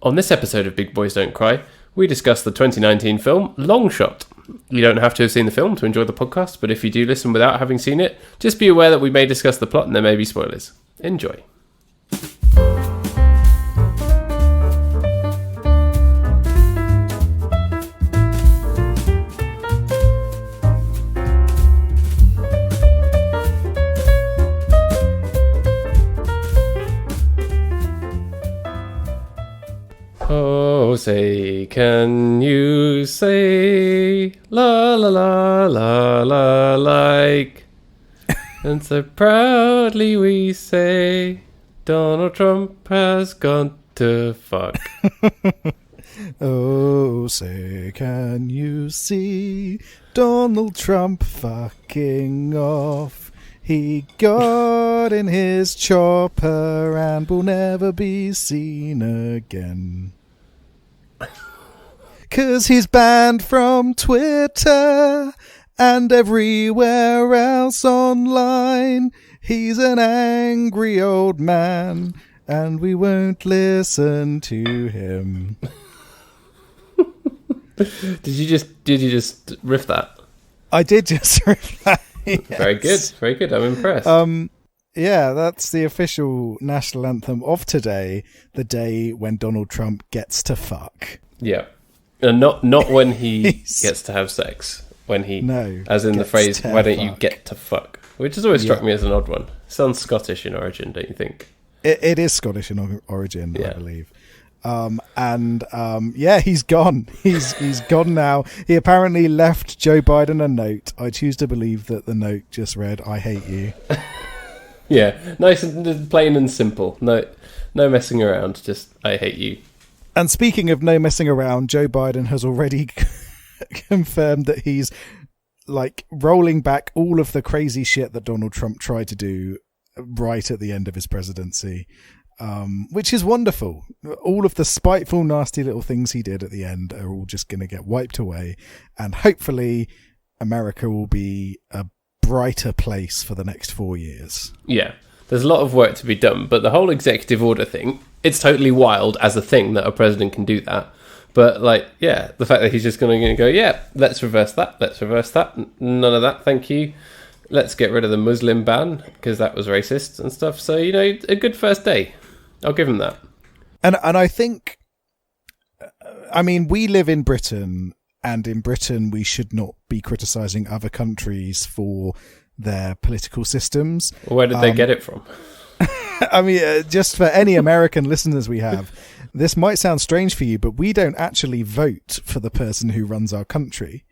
On this episode of Big Boys Don't Cry, we discuss the 2019 film Long Shot. You don't have to have seen the film to enjoy the podcast, but if you do listen without having seen it, just be aware that we may discuss the plot and there may be spoilers. Enjoy. Oh, say, can you say la la la la la like? And so proudly we say Donald Trump has gone to fuck. Oh, say, can you see Donald Trump fucking off? He got in his chopper and will never be seen again. 'Cause he's banned from Twitter and everywhere else online. He's an angry old man and we won't listen to him. Did you just riff that? I did just riff that. Yes. Very good. I'm impressed. Yeah, that's the official national anthem of today, the day when Donald Trump gets to fuck. Yeah. And not when he gets to have sex. When he, as in the phrase, why don't you get to fuck? Which has always struck me as an odd one. Sounds Scottish in origin, don't you think? It is Scottish in origin, I believe. He's gone. He's gone now. He apparently left Joe Biden a note. I choose to believe that the note just read, "I hate you." Yeah, nice and plain and simple. No messing around. Just, I hate you. And speaking of no messing around, Joe Biden has already confirmed that he's rolling back all of the crazy shit that Donald Trump tried to do right at the end of his presidency, which is wonderful. All of the spiteful, nasty little things he did at the end are all just going to get wiped away, and hopefully America will be a brighter place for the next 4 years. Yeah, there's a lot of work to be done, but the whole executive order thing, it's totally wild as a thing that a president can do that. But, the fact that he's just going to go, let's reverse that, none of that, thank you. Let's get rid of the Muslim ban, because that was racist and stuff. So, a good first day. I'll give him that. And I think, we live in Britain, and in Britain we should not be criticising other countries for their political systems. Well, where did they get it from? Just for any American listeners we have, this might sound strange for you, but we don't actually vote for the person who runs our country.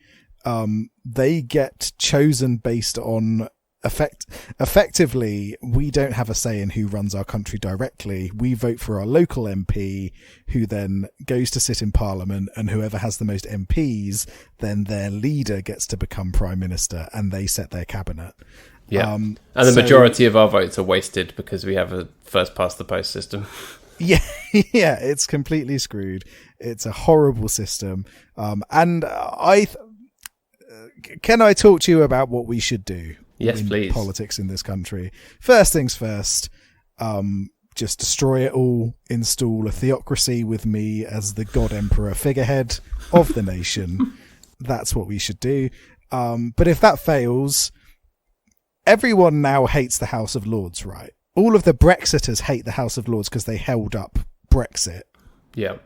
They get chosen based on effectively, we don't have a say in who runs our country directly. We vote for our local MP, who then goes to sit in Parliament, and whoever has the most MPs, then their leader gets to become Prime Minister, and they set their cabinet. Yeah, and the majority of our votes are wasted because we have a first-past-the-post system. Yeah, it's completely screwed. It's a horrible system. Can I talk to you about what we should do? Yes, please. Politics in this country. First things first, just destroy it all, install a theocracy with me as the God Emperor figurehead of the nation. That's what we should do. But if that fails, everyone now hates the House of Lords, right? All of the Brexiters hate the House of Lords because they held up Brexit. Yeah.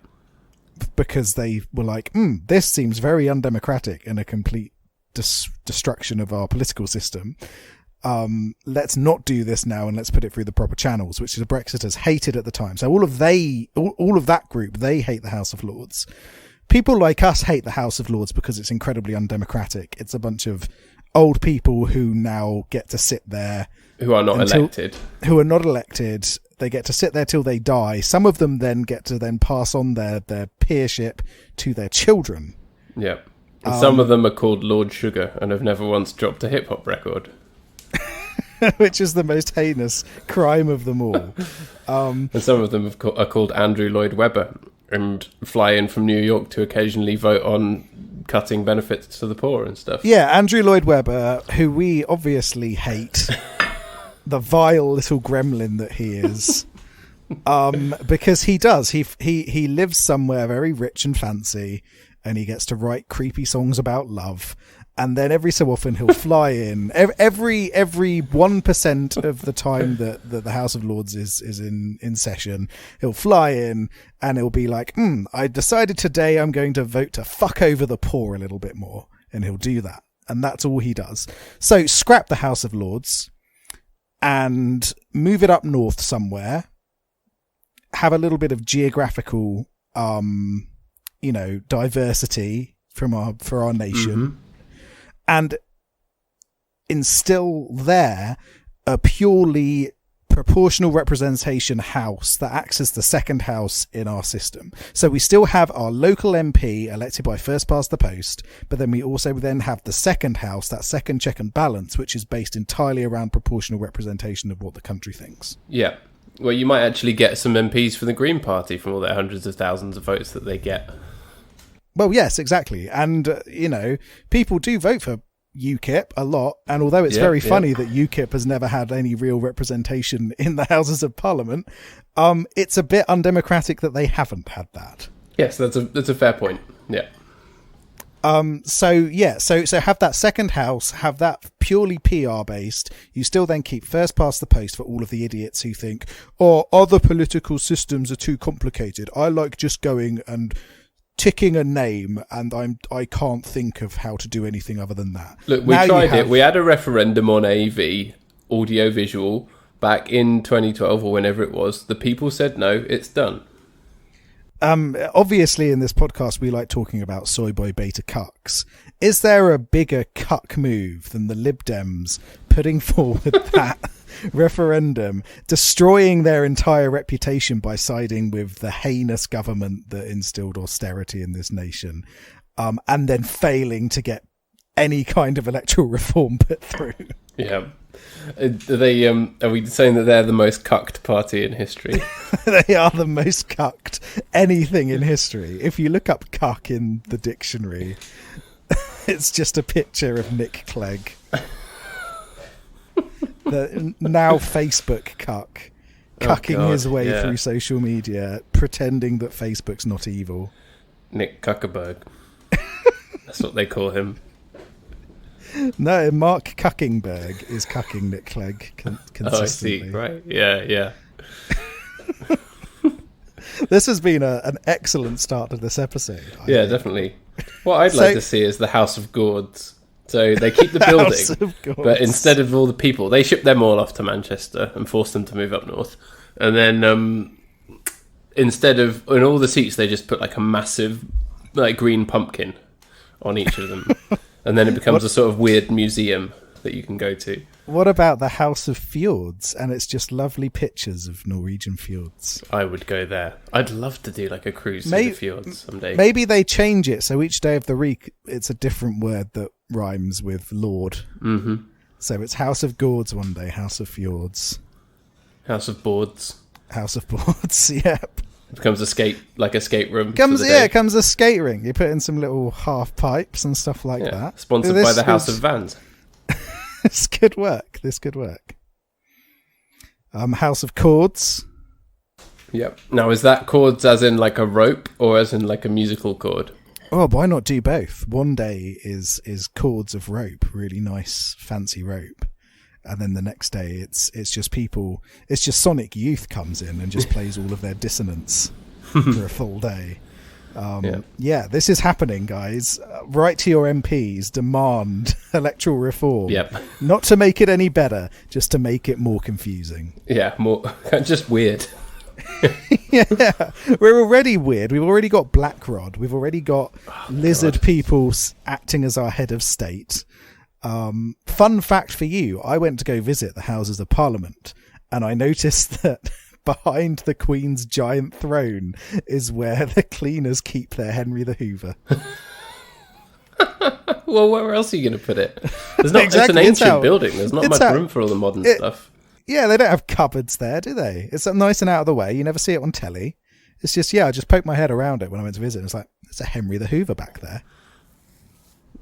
Because they were like, this seems very undemocratic and a complete destruction of our political system. Let's not do this now and let's put it through the proper channels, which the Brexiters hated at the time. So all of that group, they hate the House of Lords. People like us hate the House of Lords because it's incredibly undemocratic. It's a bunch of old people who now get to sit there. Who are not elected. They get to sit there till they die. Some of them then get to then pass on their peership to their children. Yeah. And some of them are called Lord Sugar and have never once dropped a hip-hop record. Which is the most heinous crime of them all. And some of them are called Andrew Lloyd Webber and fly in from New York to occasionally vote on cutting benefits to the poor and stuff. Yeah, Andrew Lloyd Webber, who we obviously hate, the vile little gremlin that he is. Because he does. He lives somewhere very rich and fancy, and he gets to write creepy songs about love. And then every so often he'll fly in. Every 1% of the time that the House of Lords is in session, he'll fly in and he'll be like, I decided today I'm going to vote to fuck over the poor a little bit more. And he'll do that. And that's all he does. So scrap the House of Lords and move it up north somewhere. Have a little bit of geographical, diversity for our nation. Mm-hmm. And instill there a purely proportional representation house that acts as the second house in our system. So we still have our local MP elected by first past the post, but then we also then have the second house, that second check and balance, which is based entirely around proportional representation of what the country thinks. Yeah. Well, you might actually get some MPs from the Green Party from all their hundreds of thousands of votes that they get. Well, yes, exactly. And, people do vote for UKIP a lot. And although it's very funny that UKIP has never had any real representation in the Houses of Parliament, it's a bit undemocratic that they haven't had that. Yes, that's a fair point. Yeah. So have that second house, have that purely PR based. You still then keep first past the post for all of the idiots who think, other political systems are too complicated. I like just going and ticking a name, and I can't think of how to do anything other than that. Look, we tried it. We had a referendum on AV, audio visual, back in 2012 or whenever it was. The people said no, it's done. Obviously in this podcast we like talking about soy boy beta cucks. Is there a bigger cuck move than the Lib Dems putting forward that referendum, destroying their entire reputation by siding with the heinous government that instilled austerity in this nation, and then failing to get any kind of electoral reform put through? Yeah. Are we saying that they're the most cucked party in history? They are the most cucked anything in history. If you look up cuck in the dictionary, it's just a picture of Nick Clegg. The now Facebook cucking his way through social media, pretending that Facebook's not evil. Nick Cuckerberg. That's what they call him. No, Mark Cuckingberg is cucking Nick Clegg consistently. I see. Right. Yeah. This has been an excellent start to this episode. Yeah, definitely. What I'd like to see is the House of Gourds. So they keep the building, but instead of all the people, they ship them all off to Manchester and force them to move up north. And then instead of in all the seats, they just put like a massive green pumpkin on each of them. And then it becomes a sort of weird museum that you can go to. What about the House of Fjords? And it's just lovely pictures of Norwegian fjords. I would go there. I'd love to do like a cruise through the fjords someday. Maybe they change it so each day of the week it's a different word that rhymes with Lord. Mm-hmm. So it's House of Gourds one day, House of Fjords. House of Boards. House of Boards, yep. It becomes escape room. It comes a skate ring. You put in some little half pipes and stuff like that. Sponsored by the House of Vans. This could work. House of Chords. Yep. Now, is that chords as in like a rope or as in like a musical chord? Oh, why not do both? One day is chords of rope, really nice, fancy rope. And then the next day it's just people, it's just Sonic Youth comes in and just plays all of their dissonance for a full day. Yeah, this is happening, guys. Write to your MPs, demand electoral reform. Yep. Not to make it any better, just to make it more confusing. Yeah, more just weird. Yeah, we're already weird. We've already got Blackrod. We've already got lizard people acting as our head of state. Fun fact for you, I went to go visit the Houses of Parliament and I noticed that behind the Queen's giant throne is where the cleaners keep their Henry the Hoover. Well, where else are you going to put it? There's not. Exactly, it's an ancient building. There's not much room for all the modern stuff. Yeah, they don't have cupboards there, do they? It's nice and out of the way. You never see it on telly. It's just, I just poked my head around it when I went to visit. It's like, it's a Henry the Hoover back there.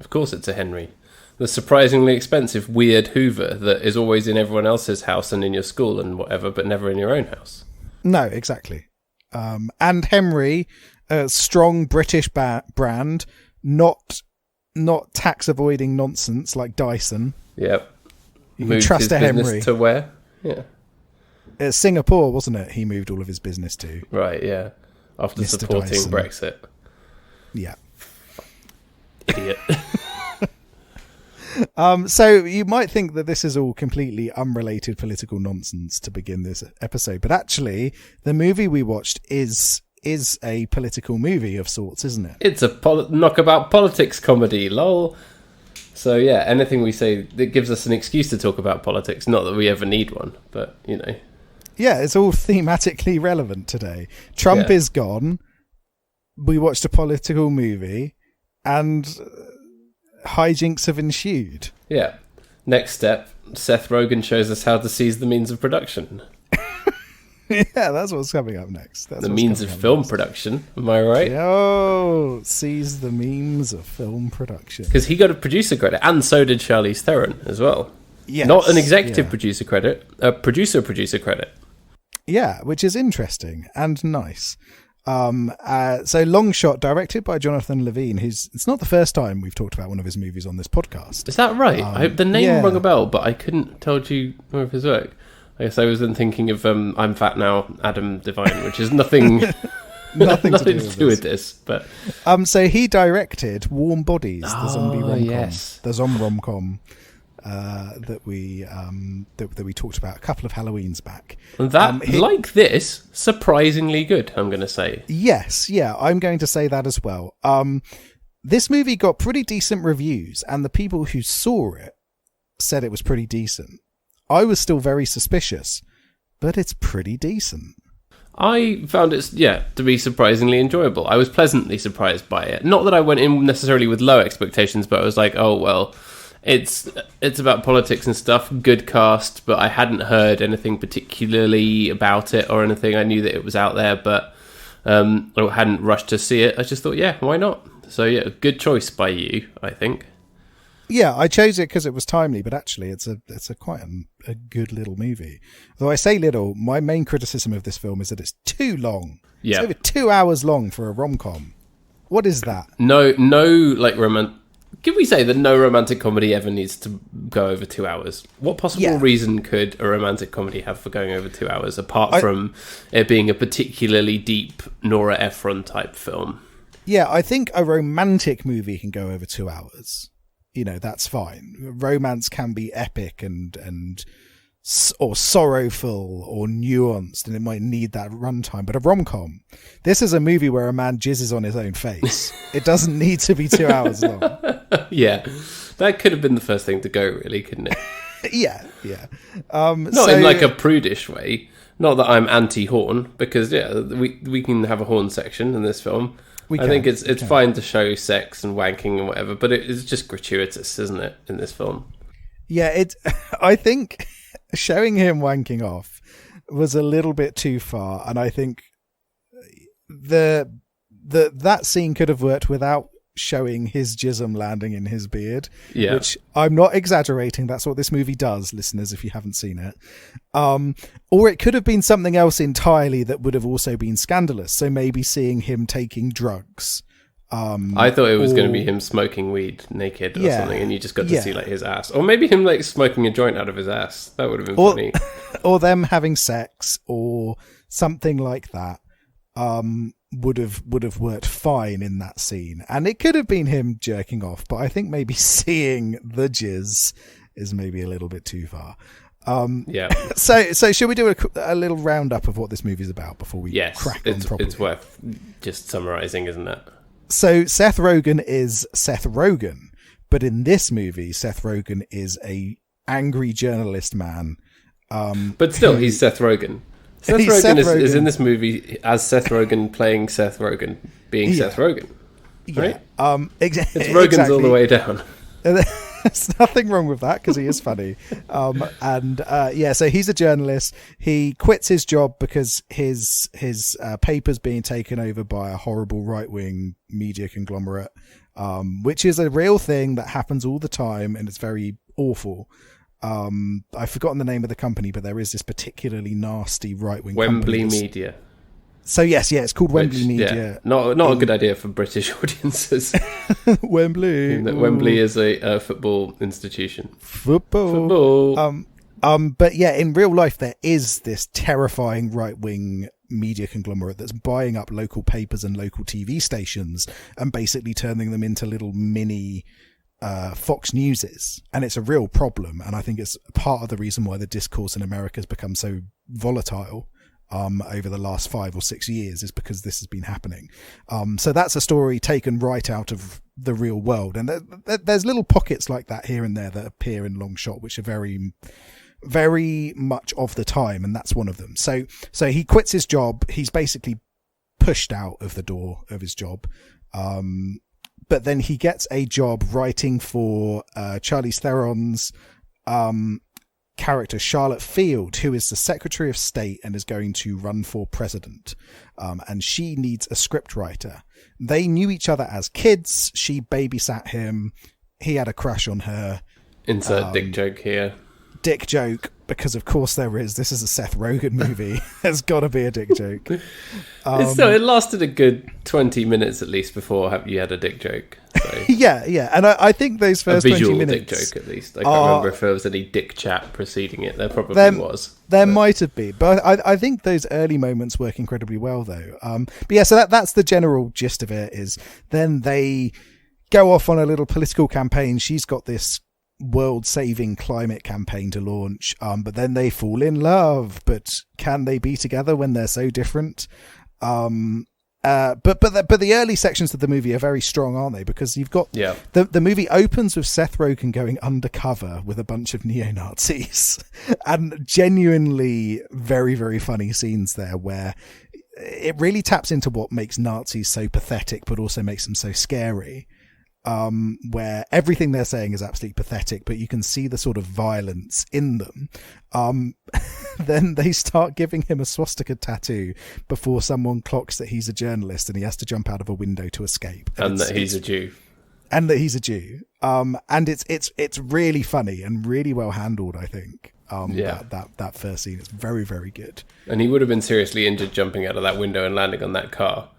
Of course it's a Henry. The surprisingly expensive, weird Hoover that is always in everyone else's house and in your school and whatever, but never in your own house. No, exactly. And Henry, a strong British brand, not tax avoiding nonsense like Dyson. Yep. You Moved can trust his a business Henry. to where? Yeah. It's Singapore, wasn't it? He moved all of his business to. Right, yeah. After Mr. supporting Dyson. Brexit. Yeah. Idiot. So you might think that this is all completely unrelated political nonsense to begin this episode, but actually the movie we watched is a political movie of sorts, isn't it? It's a knockabout politics comedy, lol. So yeah, anything we say that gives us an excuse to talk about politics. Not that we ever need one, but you know. Yeah, it's all thematically relevant today. Trump is gone. We watched a political movie, and hijinks have ensued. Yeah. Next step, Seth Rogen shows us how to seize the means of production. Yeah, that's what's coming up next. That's the means of film production, am I right? Oh, seize the memes of film production. Because he got a producer credit, and so did Charlize Theron as well. Yes, not an executive producer credit, a producer credit. Yeah, which is interesting and nice. So Long Shot, directed by Jonathan Levine, it's not the first time we've talked about one of his movies on this podcast. Is that right? The name rung a bell, but I couldn't tell you more of his work. I guess I was then thinking of I'm Fat Now, Adam Devine, which is nothing nothing to do with this. But so he directed Warm Bodies, the zombie rom-com, the rom-com that we talked about a couple of Halloweens back. And that, like this, surprisingly good, I'm going to say. Yes, yeah, I'm going to say that as well. This movie got pretty decent reviews, and the people who saw it said it was pretty decent. I was still very suspicious, but it's pretty decent. I found it, to be surprisingly enjoyable. I was pleasantly surprised by it. Not that I went in necessarily with low expectations, but I was like, oh, well, it's about politics and stuff, good cast, but I hadn't heard anything particularly about it or anything. I knew that it was out there, but I hadn't rushed to see it. I just thought, yeah, why not? So, yeah, good choice by you, I think. Yeah, I chose it because it was timely, but actually it's a quite a good little movie. Though I say little, my main criticism of this film is that it's too long. Yeah. It's over 2 hours long for a rom-com. What is that? No, like Can we say that no romantic comedy ever needs to go over 2 hours? What possible reason could a romantic comedy have for going over 2 hours, apart from it being a particularly deep Nora Ephron type film? Yeah, I think a romantic movie can go over 2 hours. You know, that's fine. Romance can be epic or sorrowful or nuanced, and it might need that runtime. But a rom-com, this is a movie where a man jizzes on his own face. It doesn't need to be 2 hours long. Yeah, that could have been the first thing to go, really, couldn't it? yeah. Not in like a prudish way. Not that I'm anti-horn, because we can have a horn section in this film. I think it's fine to show sex and wanking and whatever, but it's just gratuitous, isn't it, in this film? Yeah, I think showing him wanking off was a little bit too far, and I think that scene could have worked without showing his jism landing in his beard, which I'm not exaggerating. That's what this movie does, listeners, if you haven't seen it. Or it could have been something else entirely that would have also been scandalous. So maybe seeing him taking drugs. I thought it was going to be him smoking weed naked or something, and you just got to see like his ass, or maybe him like smoking a joint out of his ass. That would have been funny. Or them having sex, or something like that. Would have worked fine in that scene, and it could have been him jerking off, but I think maybe seeing the jizz is maybe a little bit too far. So should we do a little roundup of what this movie's about before we crack on properly? It's worth just summarising, isn't it? So Seth Rogen is Seth Rogen, but in this movie, Seth Rogen is a angry journalist man. But still, he's Seth Rogen. Seth Rogen is in this movie as Seth Rogen playing Seth Rogen, being Seth Rogen. Right? It's Rogen's all the way down. There's nothing wrong with that because he is funny. So he's a journalist. He quits his job because his paper's being taken over by a horrible right-wing media conglomerate, which is a real thing that happens all the time, and it's very awful. I've forgotten the name of the company, but there is this particularly nasty right-wing Wembley company Media. So yes, it's called Wembley Media. Yeah, not a good idea for British audiences. Wembley. Wembley is a football institution. Football. But yeah, in real life, there is this terrifying right-wing media conglomerate that's buying up local papers and local TV stations and basically turning them into little mini Fox Newses. And it's a real problem. And I think it's part of the reason why the discourse in America has become so volatile over the last 5 or 6 years, is because this has been happening. So that's a story taken right out of the real world. And there's little pockets like that here and there that appear in Long Shot, which are very, very much of the time. And that's one of them. So he quits his job. He's basically pushed out of the door of his job. But then he gets a job writing for Charlize Theron's character, Charlotte Field, who is the Secretary of State and is going to run for president. And she needs a script writer. They knew each other as kids. She babysat him. He had a crush on her. Insert dick joke here. Dick joke, because of course there is. This is a Seth Rogen movie. There's got to be a dick joke. It lasted a good 20 minutes at least before you had a dick joke. So. Yeah. And I think those first 20 minutes... dick joke, at least. I can't remember if there was any dick chat preceding it. There probably was. There might have been. But I think those early moments work incredibly well, though. But yeah, so that's the general gist of it, is then they go off on a little political campaign. She's got this world-saving climate campaign to launch, but then they fall in love. But can they be together when they're so different? But the early sections of the movie are very strong, aren't they? Because you've got the movie opens with Seth Rogen going undercover with a bunch of neo-Nazis, and genuinely very, very funny scenes there where it really taps into what makes Nazis so pathetic, but also makes them so scary. Where everything they're saying is absolutely pathetic, but you can see the sort of violence in them. Then they start giving him a swastika tattoo before someone clocks that he's a journalist and he has to jump out of a window to escape. And that he's a Jew. And it's really funny and really well handled, I think. That first scene is very, very good. And he would have been seriously injured jumping out of that window and landing on that car,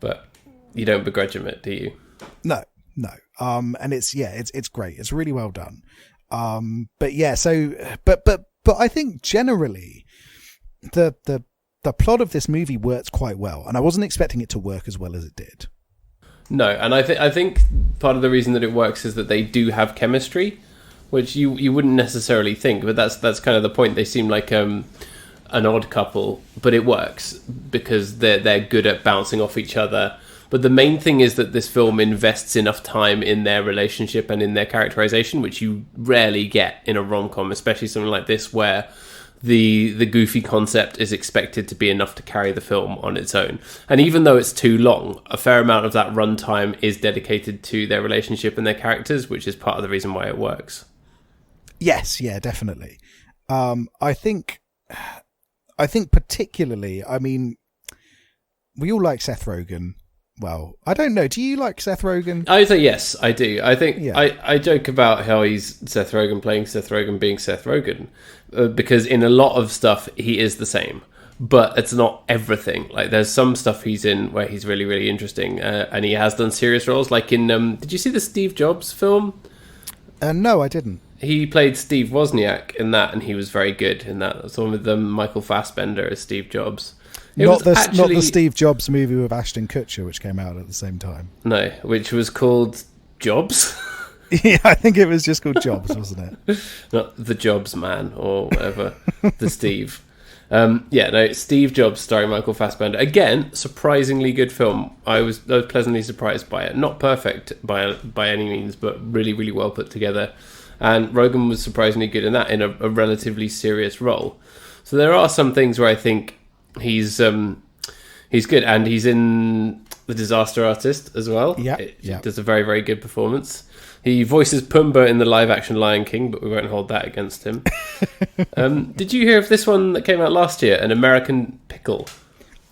but you don't begrudge him it, do you? No. And it's great. It's really well done. But I think generally the plot of this movie works quite well, and I wasn't expecting it to work as well as it did. No, and I think part of the reason that it works is that they do have chemistry, which you wouldn't necessarily think, but that's kind of the point. They seem like an odd couple, but it works because they're good at bouncing off each other. But the main thing is that this film invests enough time in their relationship and in their characterization, which you rarely get in a rom-com, especially something like this, where the goofy concept is expected to be enough to carry the film on its own. And even though it's too long, a fair amount of that runtime is dedicated to their relationship and their characters, which is part of the reason why it works. Yes, yeah, definitely. I think particularly, I mean, we all like Seth Rogen. Well, I don't know. Do you like Seth Rogen? I say yes, I do. I think I joke about how he's Seth Rogen playing Seth Rogen being Seth Rogen, because in a lot of stuff he is the same, but it's not everything. Like there's some stuff he's in where he's really, really interesting, and he has done serious roles. Like in, did you see the Steve Jobs film? No, I didn't. He played Steve Wozniak in that, and he was very good in that. That's one with Michael Fassbender as Steve Jobs. Not the Steve Jobs movie with Ashton Kutcher, which came out at the same time. No, which was called Jobs. Yeah, I think it was just called Jobs, wasn't it? Not The Jobs Man or whatever. The Steve. Steve Jobs starring Michael Fassbender. Again, surprisingly good film. I was pleasantly surprised by it. Not perfect by any means, but really, really well put together. And Rogen was surprisingly good in that, in a relatively serious role. So there are some things where I think he's good, and he's in The Disaster Artist as well. Yeah. Does a very, very good performance. He voices Pumbaa in the live-action Lion King, but we won't hold that against him. Did you hear of this one that came out last year, An American Pickle?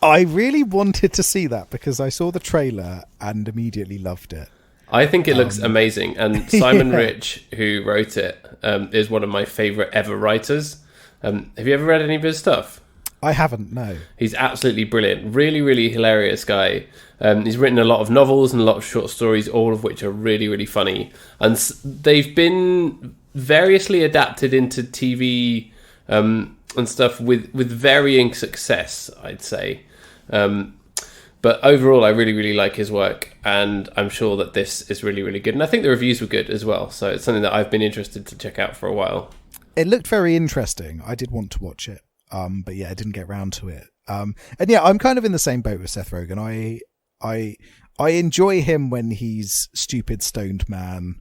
I really wanted to see that because I saw the trailer and immediately loved it. I think it looks amazing, and Simon Rich, who wrote it, is one of my favourite ever writers. Have you ever read any of his stuff? I haven't, no. He's absolutely brilliant. Really, really hilarious guy. He's written a lot of novels and a lot of short stories, all of which are really, really funny. And they've been variously adapted into TV and stuff with varying success, I'd say. But overall, I really, really like his work, and I'm sure that this is really, really good. And I think the reviews were good as well, so it's something that I've been interested to check out for a while. It looked very interesting. I did want to watch it, but yeah, I didn't get round to it. And yeah, I'm kind of in the same boat with Seth Rogen. I enjoy him when he's stupid stoned man,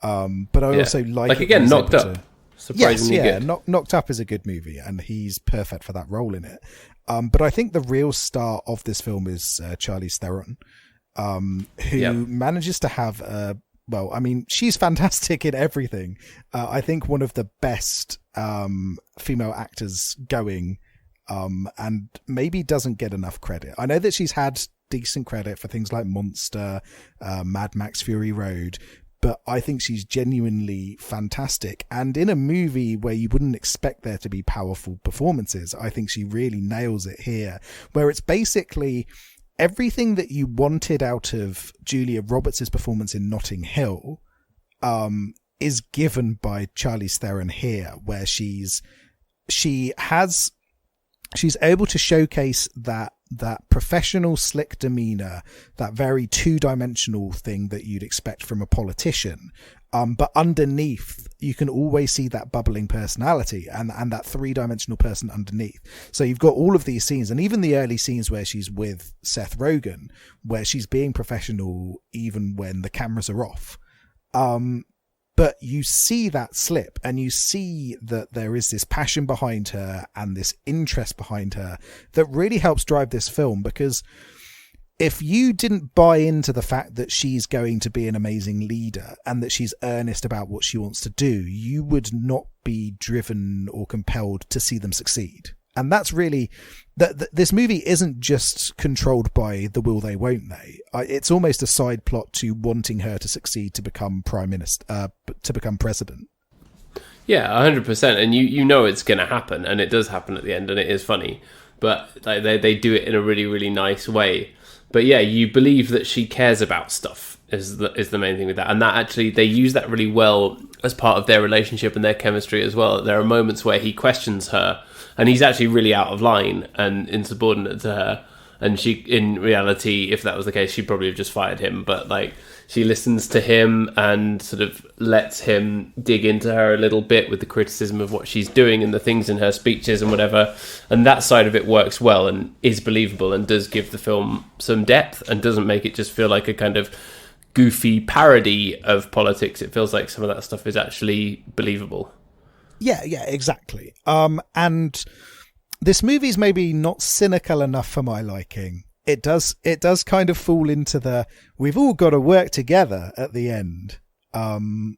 but I also like again, Knocked Up. Surprisingly good. Knocked Up is a good movie, and he's perfect for that role in it. But I think the real star of this film is Charlize Theron, who manages to have she's fantastic in everything. I think one of the best female actors going, and maybe doesn't get enough credit. I know that she's had decent credit for things like Monster, Mad Max Fury Road, but I think she's genuinely fantastic. And in a movie where you wouldn't expect there to be powerful performances, I think she really nails it here, where it's basically everything that you wanted out of Julia Roberts' performance in Notting Hill is given by Charlize Theron here, where she's able to showcase that professional, slick demeanor, that very two-dimensional thing that you'd expect from a politician. But underneath, you can always see that bubbling personality and that three-dimensional person underneath. So you've got all of these scenes, and even the early scenes where she's with Seth Rogen, where she's being professional even when the cameras are off. But you see that slip, and you see that there is this passion behind her and this interest behind her that really helps drive this film. Because if you didn't buy into the fact that she's going to be an amazing leader and that she's earnest about what she wants to do, you would not be driven or compelled to see them succeed. And that's really this movie isn't just controlled by the will they, won't they. It's almost a side plot to wanting her to succeed to become prime minister, to become president. Yeah, 100%. And you know it's going to happen, and it does happen at the end, and it is funny. But like, they do it in a really, really nice way. But yeah, you believe that she cares about stuff is the main thing with that. And that actually, they use that really well as part of their relationship and their chemistry as well. There are moments where he questions her, and he's actually really out of line and insubordinate to her. And she, in reality, if that was the case, she'd probably have just fired him. But like, she listens to him and sort of lets him dig into her a little bit with the criticism of what she's doing and the things in her speeches and whatever. And that side of it works well and is believable and does give the film some depth and doesn't make it just feel like a kind of goofy parody of politics. It feels like some of that stuff is actually believable. Yeah, exactly. And this movie's maybe not cynical enough for my liking. It does kind of fall into the we've all got to work together at the end. When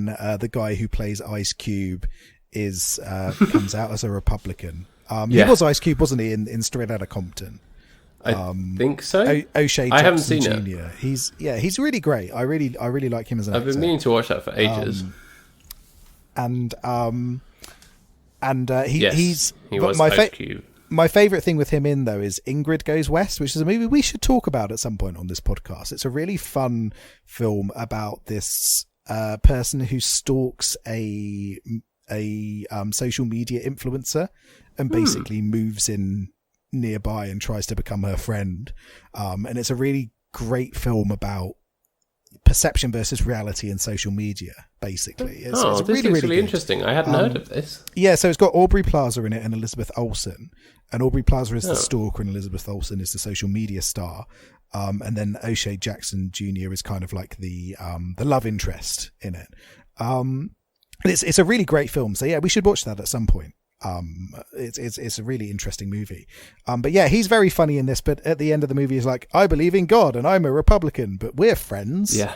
the guy who plays Ice Cube comes out as a Republican. He was Ice Cube, wasn't he, in Straight Outta Compton? I think so. O'Shea Jackson I haven't seen Jr. it. He's really great. I really like him as an actor. I've been meaning to watch that for ages. He was Ice Cube. My favourite thing with him in, though, is Ingrid Goes West, which is a movie we should talk about at some point on this podcast. It's a really fun film about this person who stalks a social media influencer and basically moves in nearby and tries to become her friend. And it's a really great film about perception versus reality in social media, basically. It's this looks really interesting. I hadn't heard of this. Yeah, so it's got Aubrey Plaza in it and Elizabeth Olsen. And Aubrey Plaza is the stalker and Elizabeth Olsen is the social media star. And then O'Shea Jackson Jr. is kind of like the love interest in it. It's a really great film. So yeah, we should watch that at some point. It's a really interesting movie. But yeah, he's very funny in this, but at the end of the movie he's like, I believe in God and I'm a Republican, but we're friends. Yeah.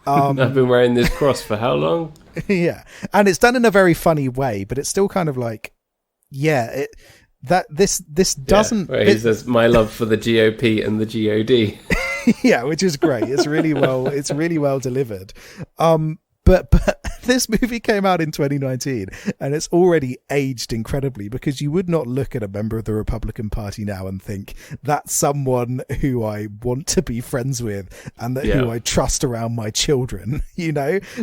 I've been wearing this cross for how long? Yeah. And it's done in a very funny way, but it's still kind of like, this doesn't... Where he says, my love for the GOP and the GOD. Yeah, which is great. It's really well delivered. But this movie came out in 2019 and it's already aged incredibly, because you would not look at a member of the Republican Party now and think that's someone who I want to be friends with and who I trust around my children,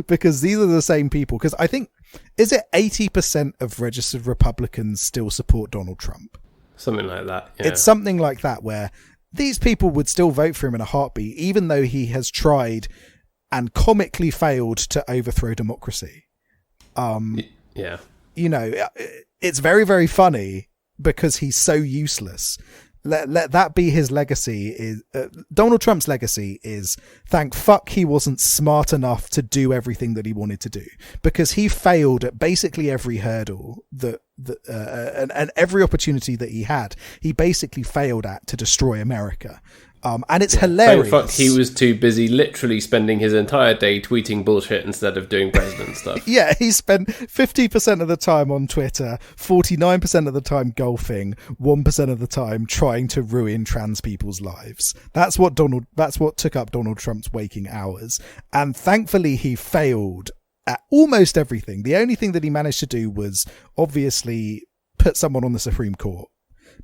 because these are the same people. Because I think, is it 80% of registered Republicans still support Donald Trump? Something like that. Yeah. It's something like that, where these people would still vote for him in a heartbeat, even though he has tried and comically failed to overthrow democracy. Yeah. It's very, very funny because he's so useless. Let that be his legacy. Donald Trump's legacy is, thank fuck he wasn't smart enough to do everything that he wanted to do, because he failed at basically every hurdle and every opportunity that he had. He basically failed at to destroy America. And it's hilarious. Thank fuck he was too busy literally spending his entire day tweeting bullshit instead of doing president stuff. Yeah, he spent 50% of the time on Twitter, 49% of the time golfing, 1% of the time trying to ruin trans people's lives. That's what took up Donald Trump's waking hours. And thankfully he failed at almost everything. The only thing that he managed to do was obviously put someone on the Supreme Court.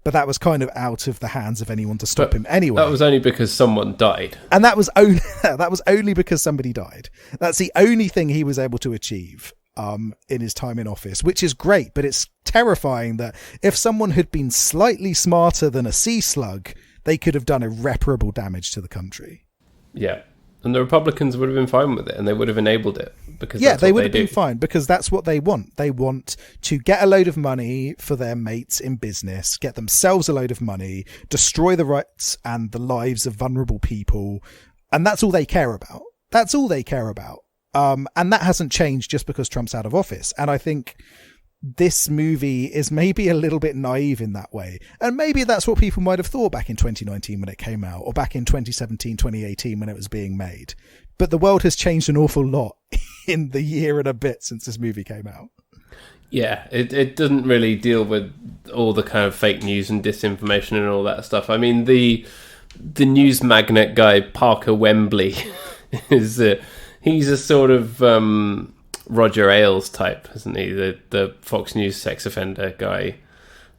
But that was kind of out of the hands of anyone to stop him anyway. That was only because someone died. And that was only because somebody died. That's the only thing he was able to achieve in his time in office, which is great. But it's terrifying that if someone had been slightly smarter than a sea slug, they could have done irreparable damage to the country. Yeah. And the Republicans would have been fine with it, and they would have enabled it, because they would have been fine, because that's what they want. They want to get a load of money for their mates in business, get themselves a load of money, destroy the rights and the lives of vulnerable people, and that's all they care about. That's all they care about. And that hasn't changed just because Trump's out of office. And I think this movie is maybe a little bit naive in that way. And maybe that's what people might have thought back in 2019 when it came out, or back in 2017, 2018 when it was being made. But the world has changed an awful lot in the year and a bit since this movie came out. Yeah, it doesn't really deal with all the kind of fake news and disinformation and all that stuff. I mean, the news magnate guy, Parker Wembley, he's a sort of Roger Ailes type, isn't he? The Fox News sex offender guy.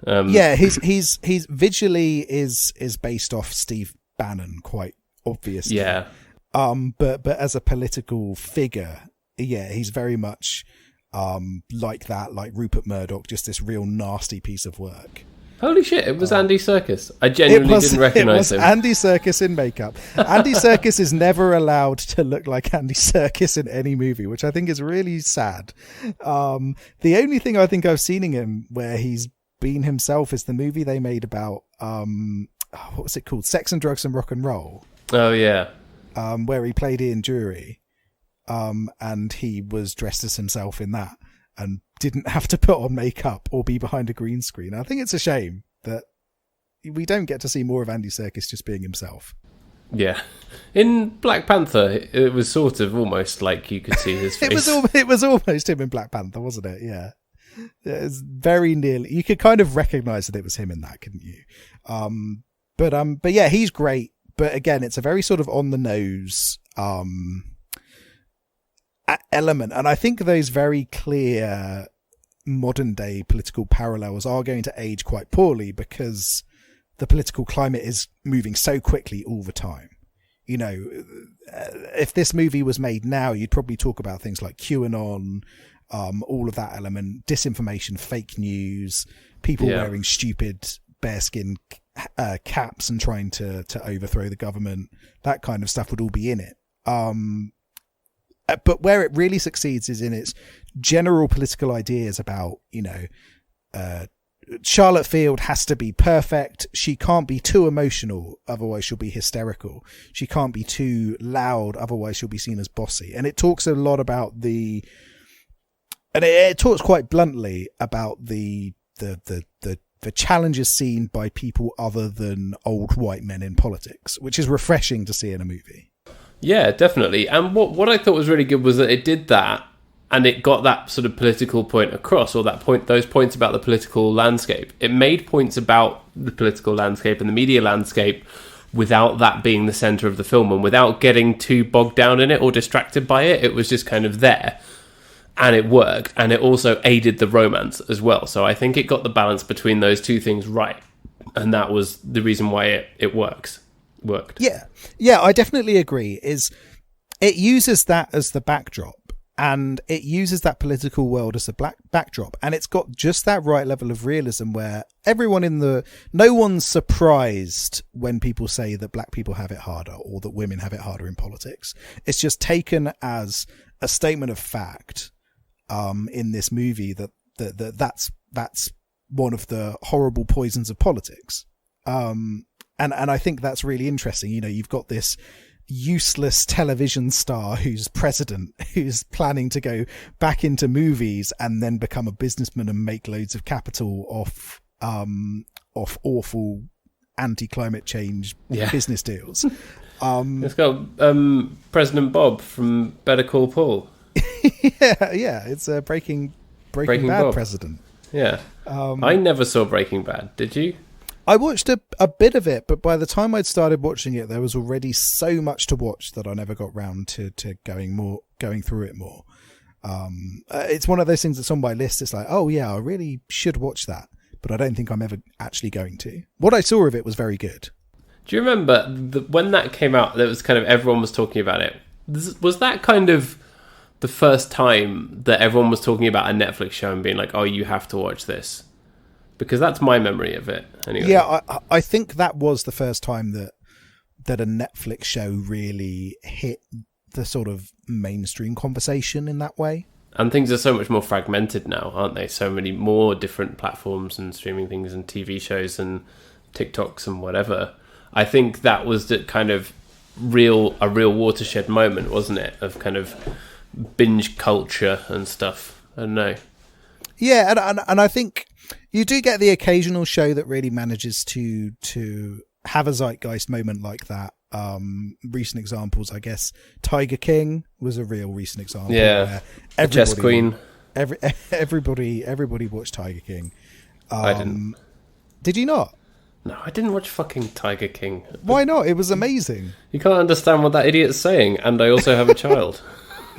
Yeah, he's visually is based off Steve Bannon, quite obviously. Yeah. But as a political figure, yeah, he's very much like that, like Rupert Murdoch, just this real nasty piece of work. Holy shit, it was Andy Serkis. I genuinely didn't recognise him. Andy Serkis in makeup. Andy Serkis is never allowed to look like Andy Serkis in any movie, which I think is really sad. The only thing I think I've seen in him where he's been himself is the movie they made about, what was it called? Sex and Drugs and Rock and Roll. Oh, yeah. Where he played Ian Dury. And he was dressed as himself in that, and didn't have to put on makeup or be behind a green screen. I think it's a shame that we don't get to see more of Andy Serkis just being himself. Yeah. In Black Panther, it was sort of almost like you could see his face. It was almost him in Black Panther, wasn't it? Yeah. It was very nearly. You could kind of recognise that it was him in that, couldn't you? But yeah, he's great. But again, it's a very sort of on the nose element, and I think those very clear modern day political parallels are going to age quite poorly, because the political climate is moving so quickly all the time. You know, if this movie was made now, you'd probably talk about things like QAnon, all of that element, disinformation, fake news, people wearing stupid bearskin caps and trying to overthrow the government. That kind of stuff would all be in it. But where it really succeeds is in its general political ideas about, Charlotte Field has to be perfect. She can't be too emotional, otherwise she'll be hysterical. She can't be too loud, otherwise she'll be seen as bossy. And it talks a lot about it talks quite bluntly about the challenges seen by people other than old white men in politics, which is refreshing to see in a movie. Yeah, definitely. And what I thought was really good was that it did that, and it got that sort of political point across, or those points about the political landscape. It made points about the political landscape and the media landscape without that being the center of the film and without getting too bogged down in it or distracted by it. It was just kind of there, and it worked, and it also aided the romance as well. So I think it got the balance between those two things right, and that was the reason why it worked. Yeah, I definitely agree. Is it uses that as the backdrop, and it uses that political world as a backdrop, and it's got just that right level of realism where no one's surprised when people say that black people have it harder or that women have it harder in politics. It's just taken as a statement of fact in this movie that's one of the horrible poisons of politics. And I think that's really interesting. You know, you've got this useless television star who's president, who's planning to go back into movies and then become a businessman and make loads of capital off awful anti-climate change business deals. It's got President Bob from Better Call Paul. yeah, it's a Breaking Bad Bob. president. Yeah. I never saw Breaking Bad. Did you? I watched a bit of it, but by the time I'd started watching it, there was already so much to watch that I never got round to going through it more. It's one of those things that's on my list. It's like, oh yeah, I really should watch that, but I don't think I'm ever actually going to. What I saw of it was very good. Do you remember when that came out, there was kind of everyone was talking about it? Was that kind of the first time that everyone was talking about a Netflix show and being like, oh, you have to watch this? Because that's my memory of it. Anyway. Yeah, I think that was the first time that a Netflix show really hit the sort of mainstream conversation in that way. And things are so much more fragmented now, aren't they? So many more different platforms and streaming things and TV shows and TikToks and whatever. I think that was the kind of a real watershed moment, wasn't it? Of kind of binge culture and stuff. I don't know. Yeah, and I think you do get the occasional show that really manages to have a zeitgeist moment like that. Recent examples, I guess, Tiger King was a real recent example. Yeah, Chess Queen. Everybody watched Tiger King. I didn't. Did you not? No, I didn't watch fucking Tiger King. Why not? It was amazing. You can't understand what that idiot's saying, and I also have a child.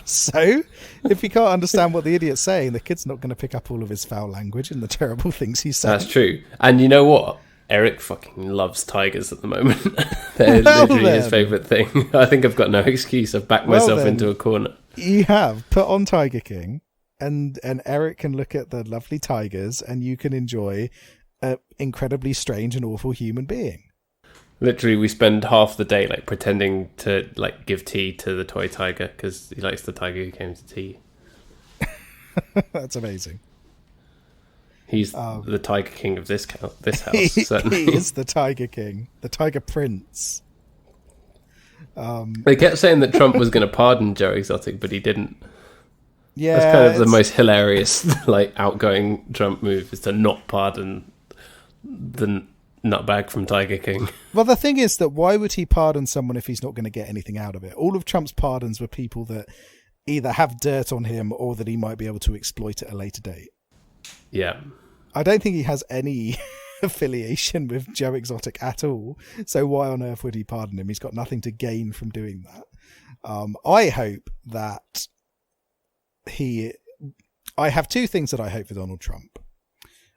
So, if you can't understand what the idiot's saying, the kid's not going to pick up all of his foul language and the terrible things he's saying. That's true. And you know what? Eric fucking loves tigers at the moment. They're literally his favourite thing. I think I've got no excuse. I've backed myself into a corner. You have put on Tiger King, and Eric can look at the lovely tigers, and you can enjoy an incredibly strange and awful human being. Literally, we spend half the day like pretending to like give tea to the toy tiger because he likes the tiger who came to tea. That's amazing. He's the Tiger King of this house. Certainly. He is the Tiger King, the Tiger Prince. They kept saying that Trump was going to pardon Joe Exotic, but he didn't. Yeah, that's kind of the most hilarious, like outgoing Trump move is to not pardon the nutbag from Tiger King. Well, the thing is that why would he pardon someone if he's not going to get anything out of it? All of Trump's pardons were people that either have dirt on him or that he might be able to exploit at a later date. Yeah. I don't think he has any affiliation with Joe Exotic at all. So why on earth would he pardon him? He's got nothing to gain from doing that. I hope that I have two things that I hope for Donald Trump.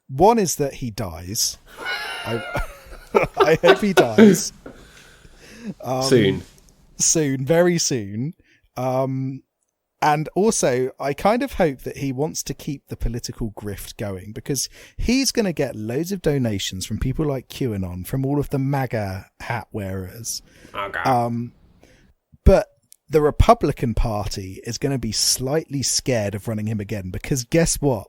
One is that he dies. I hope he dies. Soon, very soon. And also, I kind of hope that he wants to keep the political grift going because he's going to get loads of donations from people like QAnon, from all of the MAGA hat wearers. Okay. But the Republican Party is going to be slightly scared of running him again because guess what?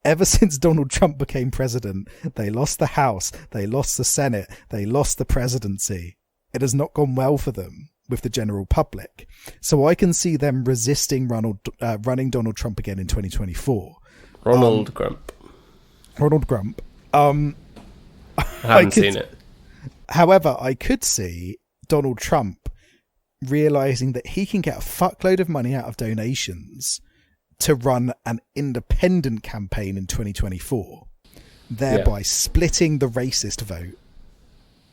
Ever since Donald Trump became president, they lost the House, they lost the Senate, they lost the presidency. It has not gone well for them with the general public. So I can see them resisting running Donald Trump again in 2024. Ronald Grump. I haven't seen it. However, I could see Donald Trump realizing that he can get a fuckload of money out of donations to run an independent campaign in 2024, thereby splitting the racist vote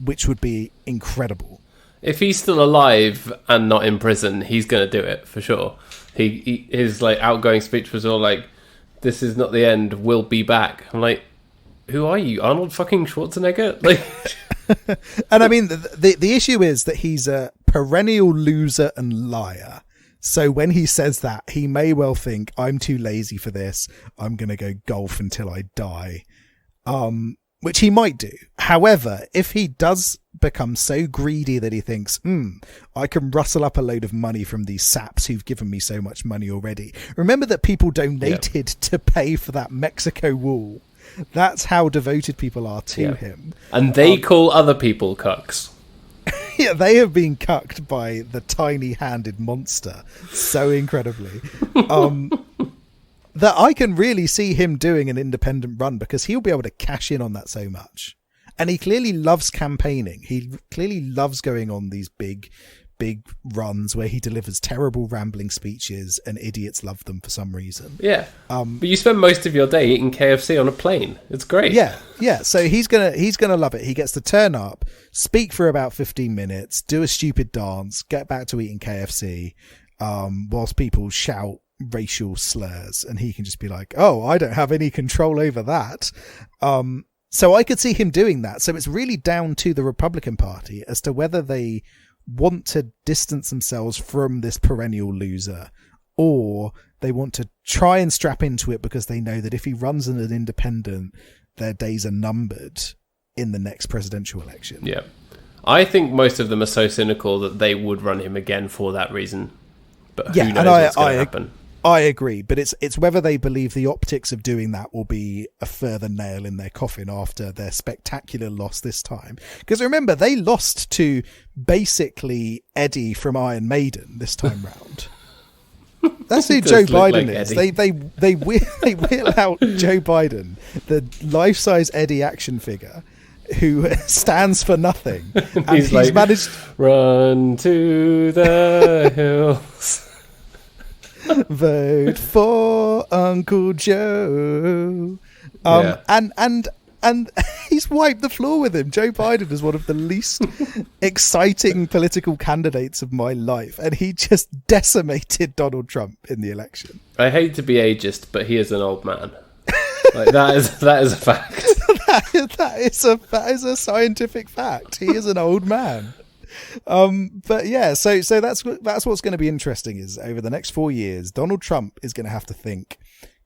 which would be incredible. If he's still alive and not in prison, he's going to do it for sure. His like outgoing speech was all like, "This is not the end. We'll be back." I'm like, who are you, Arnold fucking Schwarzenegger? Like, and I mean, the issue is that he's a perennial loser and liar. So when he says that, he may well think, I'm too lazy for this. I'm going to go golf until I die. Which he might do. However, if he does become so greedy that he thinks, I can rustle up a load of money from these saps who've given me so much money already. Remember that people donated to pay for that Mexico wall. That's how devoted people are to him. And they call other people cucks. Yeah, they have been cucked by the tiny-handed monster so incredibly that I can really see him doing an independent run because he'll be able to cash in on that so much. And he clearly loves campaigning. He clearly loves going on these big runs where he delivers terrible rambling speeches and idiots love them for some reason. Yeah. But you spend most of your day eating KFC on a plane. It's great. Yeah. So he's gonna love it. He gets to turn up, speak for about 15 minutes, do a stupid dance, get back to eating KFC, whilst people shout racial slurs, and he can just be like, "Oh, I don't have any control over that." So I could see him doing that. So it's really down to the Republican Party as to whether they want to distance themselves from this perennial loser, or they want to try and strap into it because they know that if he runs as an independent, their days are numbered in the next presidential election. Yeah. I think most of them are so cynical that they would run him again for that reason. But who knows what's going to happen. I agree, but it's whether they believe the optics of doing that will be a further nail in their coffin after their spectacular loss this time. Because remember, they lost to basically Eddie from Iron Maiden this time round. That's who Joe Biden is. They wheel out Joe Biden, the life-size Eddie action figure, who stands for nothing. And he's like, managed run to the hills. Vote for Uncle Joe. And he's wiped the floor with him. Joe Biden is one of the least exciting political candidates of my life, and he just decimated Donald Trump in the election. I hate to be ageist, but he is an old man. Like, that is a fact. that is a scientific fact. He is an old man. But yeah, so that's what's going to be interesting is over the next 4 years, Donald Trump is going to have to think,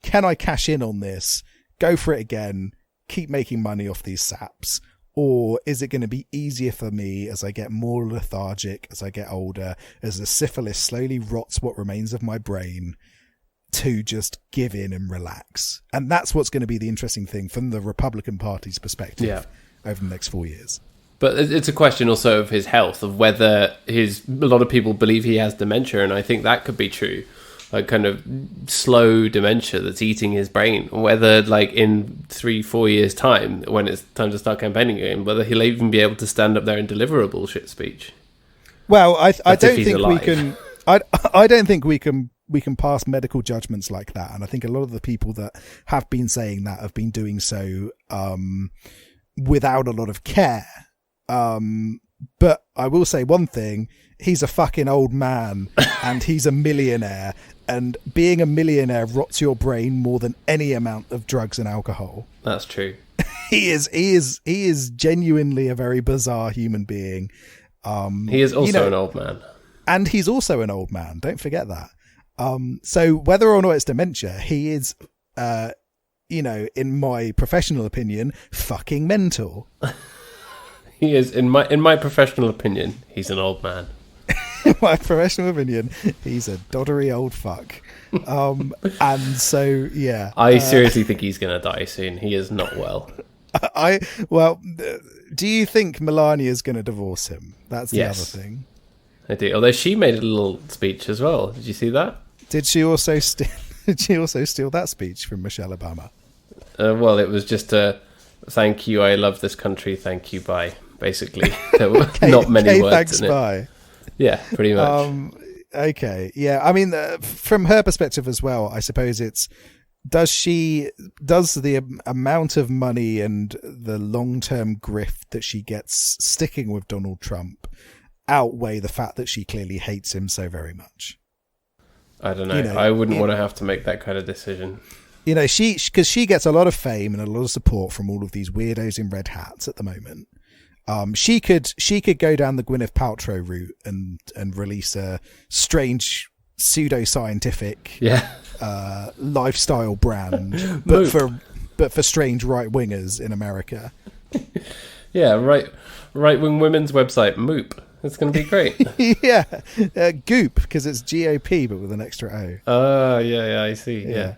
can I cash in on this, go for it again, keep making money off these saps, or is it going to be easier for me as I get more lethargic, as I get older, as the syphilis slowly rots what remains of my brain, to just give in and relax? And that's what's going to be the interesting thing from the Republican Party's perspective over the next 4 years. But it's a question also of his health, of whether a lot of people believe he has dementia, and I think that could be true. Like kind of slow dementia that's eating his brain. Whether like in 3-4 years' time, when it's time to start campaigning again, whether he'll even be able to stand up there and deliver a bullshit speech. Well, I don't think we can. I don't think we can pass medical judgments like that, and I think a lot of the people that have been saying that have been doing so without a lot of care. But I will say one thing, he's a fucking old man and he's a millionaire, and being a millionaire rots your brain more than any amount of drugs and alcohol. That's true. He is genuinely a very bizarre human being. He is also an old man. And he's also an old man. Don't forget that. So whether or not it's dementia, he is, in my professional opinion, fucking mental. He is, in my professional opinion, he's an old man. In my professional opinion, he's a doddery old fuck. And so, yeah. I seriously think he's going to die soon. He is not well. Do you think Melania's going to divorce him? That's the other thing. I do. Although she made a little speech as well. Did you see that? Did she also steal that speech from Michelle Obama? Well, it was just a thank you, I love this country, thank you, bye. Basically, there were not many words thanks, in it. bye. Yeah, pretty much. Okay, yeah. I mean, from her perspective as well, I suppose it's does the amount of money and the long-term grift that she gets sticking with Donald Trump outweigh the fact that she clearly hates him so very much? I don't know. I wouldn't want to have to make that kind of decision. Because she gets a lot of fame and a lot of support from all of these weirdos in red hats at the moment. She could go down the Gwyneth Paltrow route and release a strange pseudo-scientific lifestyle brand, but for strange right-wingers in America. Yeah, right-wing women's website, Moop. It's going to be great. Yeah, Goop, because it's GOP, but with an extra O. Oh, yeah, I see, yeah.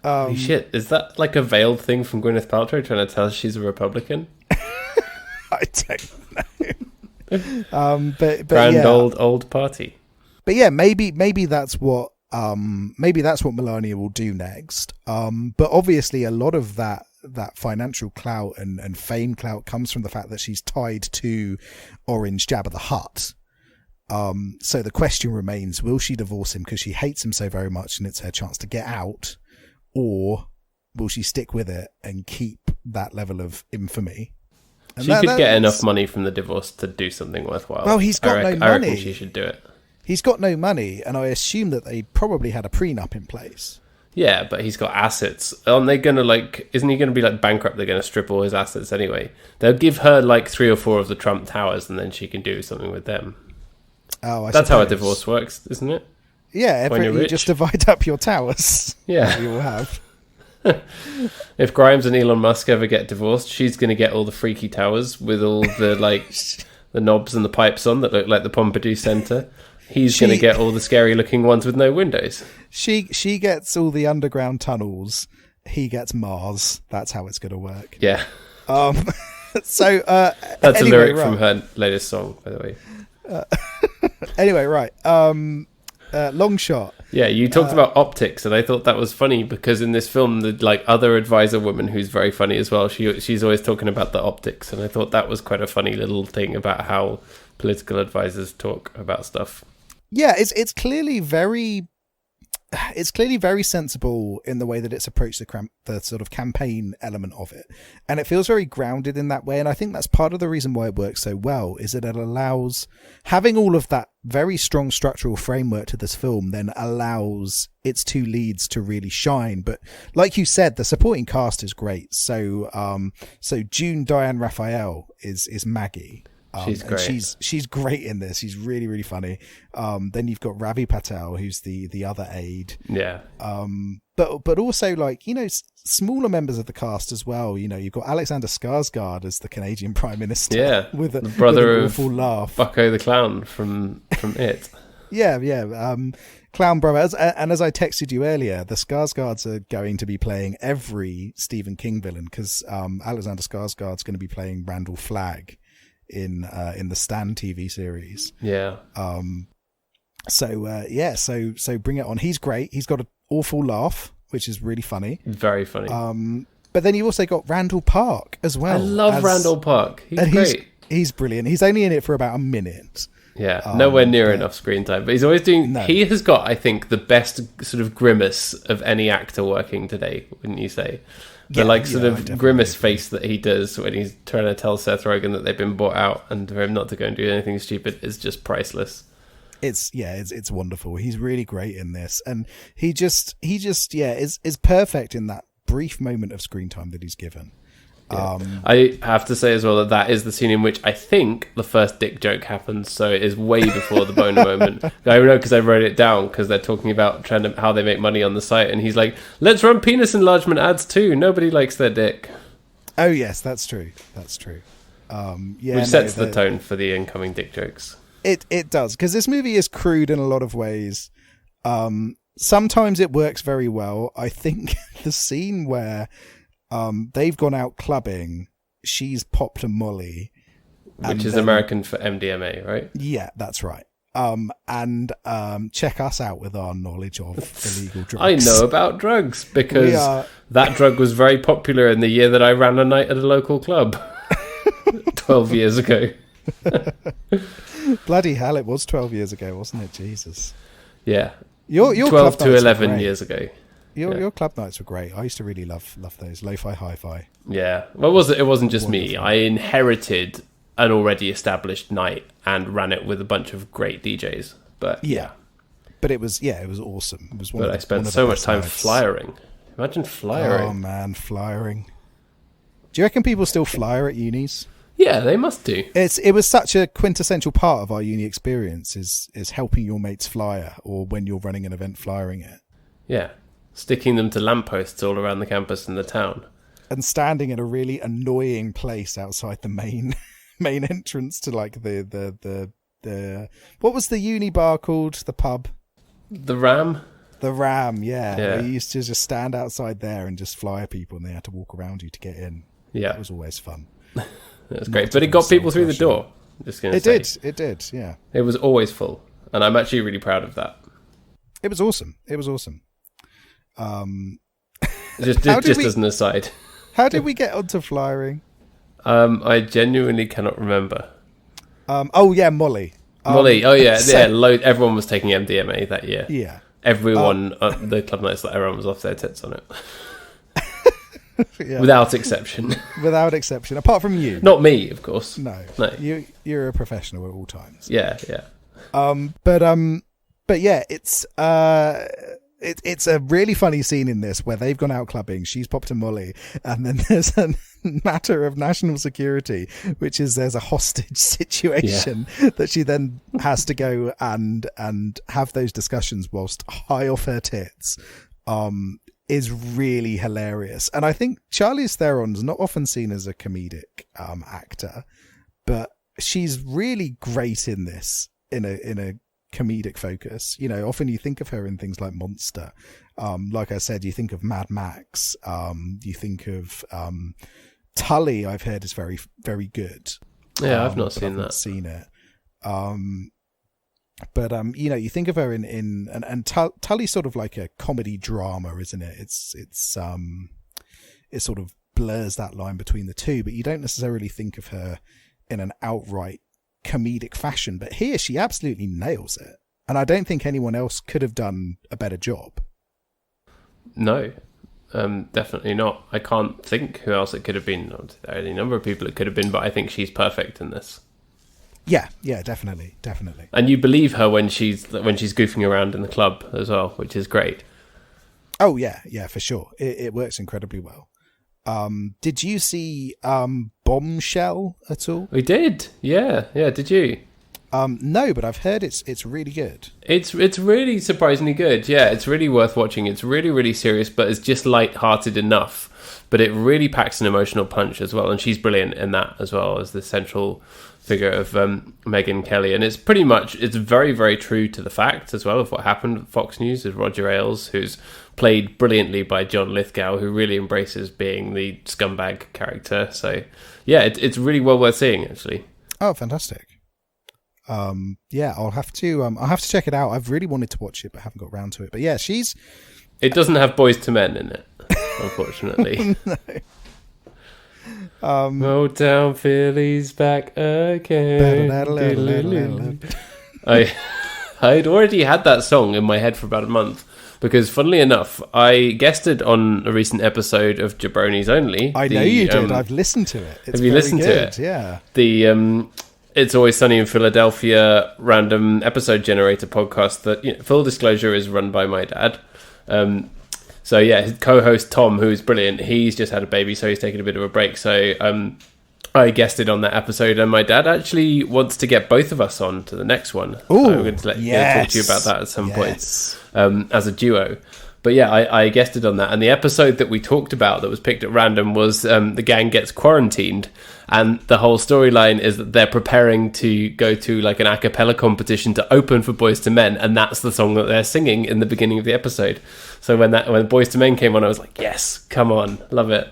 Holy shit, is that like a veiled thing from Gwyneth Paltrow trying to tell us she's a Republican? I don't know. But Grand old party. But yeah, maybe that's what Melania will do next. But obviously a lot of that financial clout and fame clout comes from the fact that she's tied to Orange Jabba the Hutt. So the question remains, will she divorce him because she hates him so very much and it's her chance to get out? Or will she stick with it and keep that level of infamy? And she could get enough money from the divorce to do something worthwhile. Well, he's got no money. I reckon she should do it. He's got no money, and I assume that they probably had a prenup in place. Yeah, but he's got assets. Aren't they going to, isn't he going to be bankrupt? They're going to strip all his assets anyway. They'll give her 3 or 4 of the Trump towers, and then she can do something with them. Oh, That's how a divorce works, isn't it? Yeah, you just divide up your towers. Yeah. You will have. If Grimes and Elon Musk ever get divorced, she's going to get all the freaky towers with all the the knobs and the pipes on that look like the Pompidou Centre. He's going to get all the scary looking ones with no windows. She gets all the underground tunnels. He gets Mars. That's how it's going to work. Yeah. So that's anyway, a lyric from her latest song, by the way. Anyway, right. Long shot. Yeah, you talked about optics, and I thought that was funny because in this film, the other advisor woman who's very funny as well, she's always talking about the optics, and I thought that was quite a funny little thing about how political advisors talk about stuff. Yeah, it's clearly very sensible in the way that it's approached the sort of campaign element of it, and it feels very grounded in that way. And I think that's part of the reason why it works so well, is that it allows having all of that very strong structural framework to this film, then allows its 2 leads to really shine. But like you said, the supporting cast is great. So June Diane Raphael is Maggie. She's great. And she's great in this. She's really, really funny. Then you've got Ravi Patel, who's the other aide. Yeah. But also smaller members of the cast as well. You've got Alexander Skarsgård as the Canadian Prime Minister. Yeah. with the brother with an awful laugh. Bucko the Clown from It. Yeah. Clown brother. And as I texted you earlier, the Skarsgårds are going to be playing every Stephen King villain, because Alexander Skarsgård's going to be playing Randall Flagg in the Stan TV series. Yeah. So bring it on. He's great. He's got an awful laugh, which is really funny. Very funny. But then you also got Randall Park as well. I love Randall Park. He's great. He's brilliant. He's only in it for about a minute. Yeah, nowhere near enough screen time. But he's always doing... No. He has got, I think, the best sort of grimace of any actor working today, wouldn't you say? The grimace face that he does when he's trying to tell Seth Rogen that they've been bought out and for him not to go and do anything stupid is just priceless. It's wonderful. He's really great in this, and he just is perfect in that brief moment of screen time that he's given. Yeah. I have to say as well that is the scene in which I think the first dick joke happens, so it is way before the boner moment. I know because I wrote it down, because they're talking about how they make money on the site, and he's like, let's run penis enlargement ads too, nobody likes their dick. Oh yes, that's true. Which sets the tone for the incoming dick jokes. It does, because this movie is crude in a lot of ways. Sometimes it works very well. I think the scene where they've gone out clubbing, she's popped a molly, which is American for MDMA, right? Yeah, that's right. And check us out with our knowledge of illegal drugs. I know about drugs because that drug was very popular in the year that I ran a night at a local club 12 years ago. Bloody hell, it was 12 years ago, wasn't it? Jesus. Yeah. Your 12 club to 11 years ago. Your club nights were great. I used to really love those. Lo-fi, hi-fi. Yeah. Well, it wasn't just me. I inherited an already established night and ran it with a bunch of great DJs. But yeah. But it was awesome. It was one. But I spent so much time flyering. Imagine flyering. Oh man, flyering. Do you reckon people still flyer at unis? Yeah, they must do. It was such a quintessential part of our uni experience is helping your mates flyer, or when you're running an event, flyering it. Yeah, sticking them to lampposts all around the campus and the town, and standing in a really annoying place outside the main entrance to like the what was the uni bar called? The pub, the Ram. The Ram, yeah. We used to just stand outside there and just flyer people, and they had to walk around you to get in. Yeah, it was always fun. That's great, but it got people through the door. It did, yeah. It was always full, and I'm actually really proud of that. It was awesome. Just as an aside. How did we get onto flyering? I genuinely cannot remember. Molly. Molly, everyone was taking MDMA that year. Yeah. Everyone, the club nights, everyone was off their tits on it. Yeah. Without exception. Apart from you. Not me, of course. No. You're a professional at all times. Yeah. But yeah, it's a really funny scene in this where they've gone out clubbing, she's popped a Molly, and then there's a matter of national security, which is there's a hostage situation that she then has to go and have those discussions whilst high off her tits. Is really hilarious. And I think Charlize Theron's not often seen as a comedic actor, but she's really great in this in a comedic focus. You know, often you think of her in things like Monster. Like I said, you think of Mad Max. You think of Tully, I've heard is very, very good. Yeah, I've not seen that. Seen it. But you think of her in Tully's sort of like a comedy drama, isn't it? It sort of blurs that line between the two, but you don't necessarily think of her in an outright comedic fashion. But here she absolutely nails it, and I don't think anyone else could have done a better job. No, definitely not. I can't think who else it could have been. There are any number of people it could have been, but I think she's perfect in this. Yeah, definitely. And you believe her when she's goofing around in the club as well, which is great. Oh yeah, for sure. It works incredibly well. Did you see Bombshell at all? We did. Yeah. Did you? No, but I've heard it's really good. It's really surprisingly good. Yeah, it's really worth watching. It's really, really serious, but it's just light-hearted enough. But it really packs an emotional punch as well, and she's brilliant in that as well as the central figure of Megyn Kelly. And it's very, very true to the fact as well of what happened at Fox News with Roger Ailes, who's played brilliantly by John Lithgow, who really embraces being the scumbag character. So yeah, it's really well worth seeing, actually. Oh, fantastic. I'll have to check it out. I've really wanted to watch it but haven't got round to it. But yeah, it doesn't have Boys to Men in it, unfortunately. No. Motown Philly's back again. I'd already had that song in my head for about a month because, funnily enough, I guested on a recent episode of Jabronis Only. I know you did. I've listened to it. Have you listened to it? Yeah. The It's Always Sunny in Philadelphia random episode generator podcast that, full disclosure, is run by my dad. So yeah, his co-host Tom, who's brilliant, he's just had a baby, so he's taking a bit of a break. So I guested on that episode, and my dad actually wants to get both of us on to the next one. Ooh, so I'm going to talk to you about that at some point as a duo. But yeah, I guested on that, and the episode that we talked about that was picked at random was the gang gets quarantined, and the whole storyline is that they're preparing to go to like an a cappella competition to open for Boys to Men, and that's the song that they're singing in the beginning of the episode. So when Boys to Men came on, I was like, yes, come on, love it.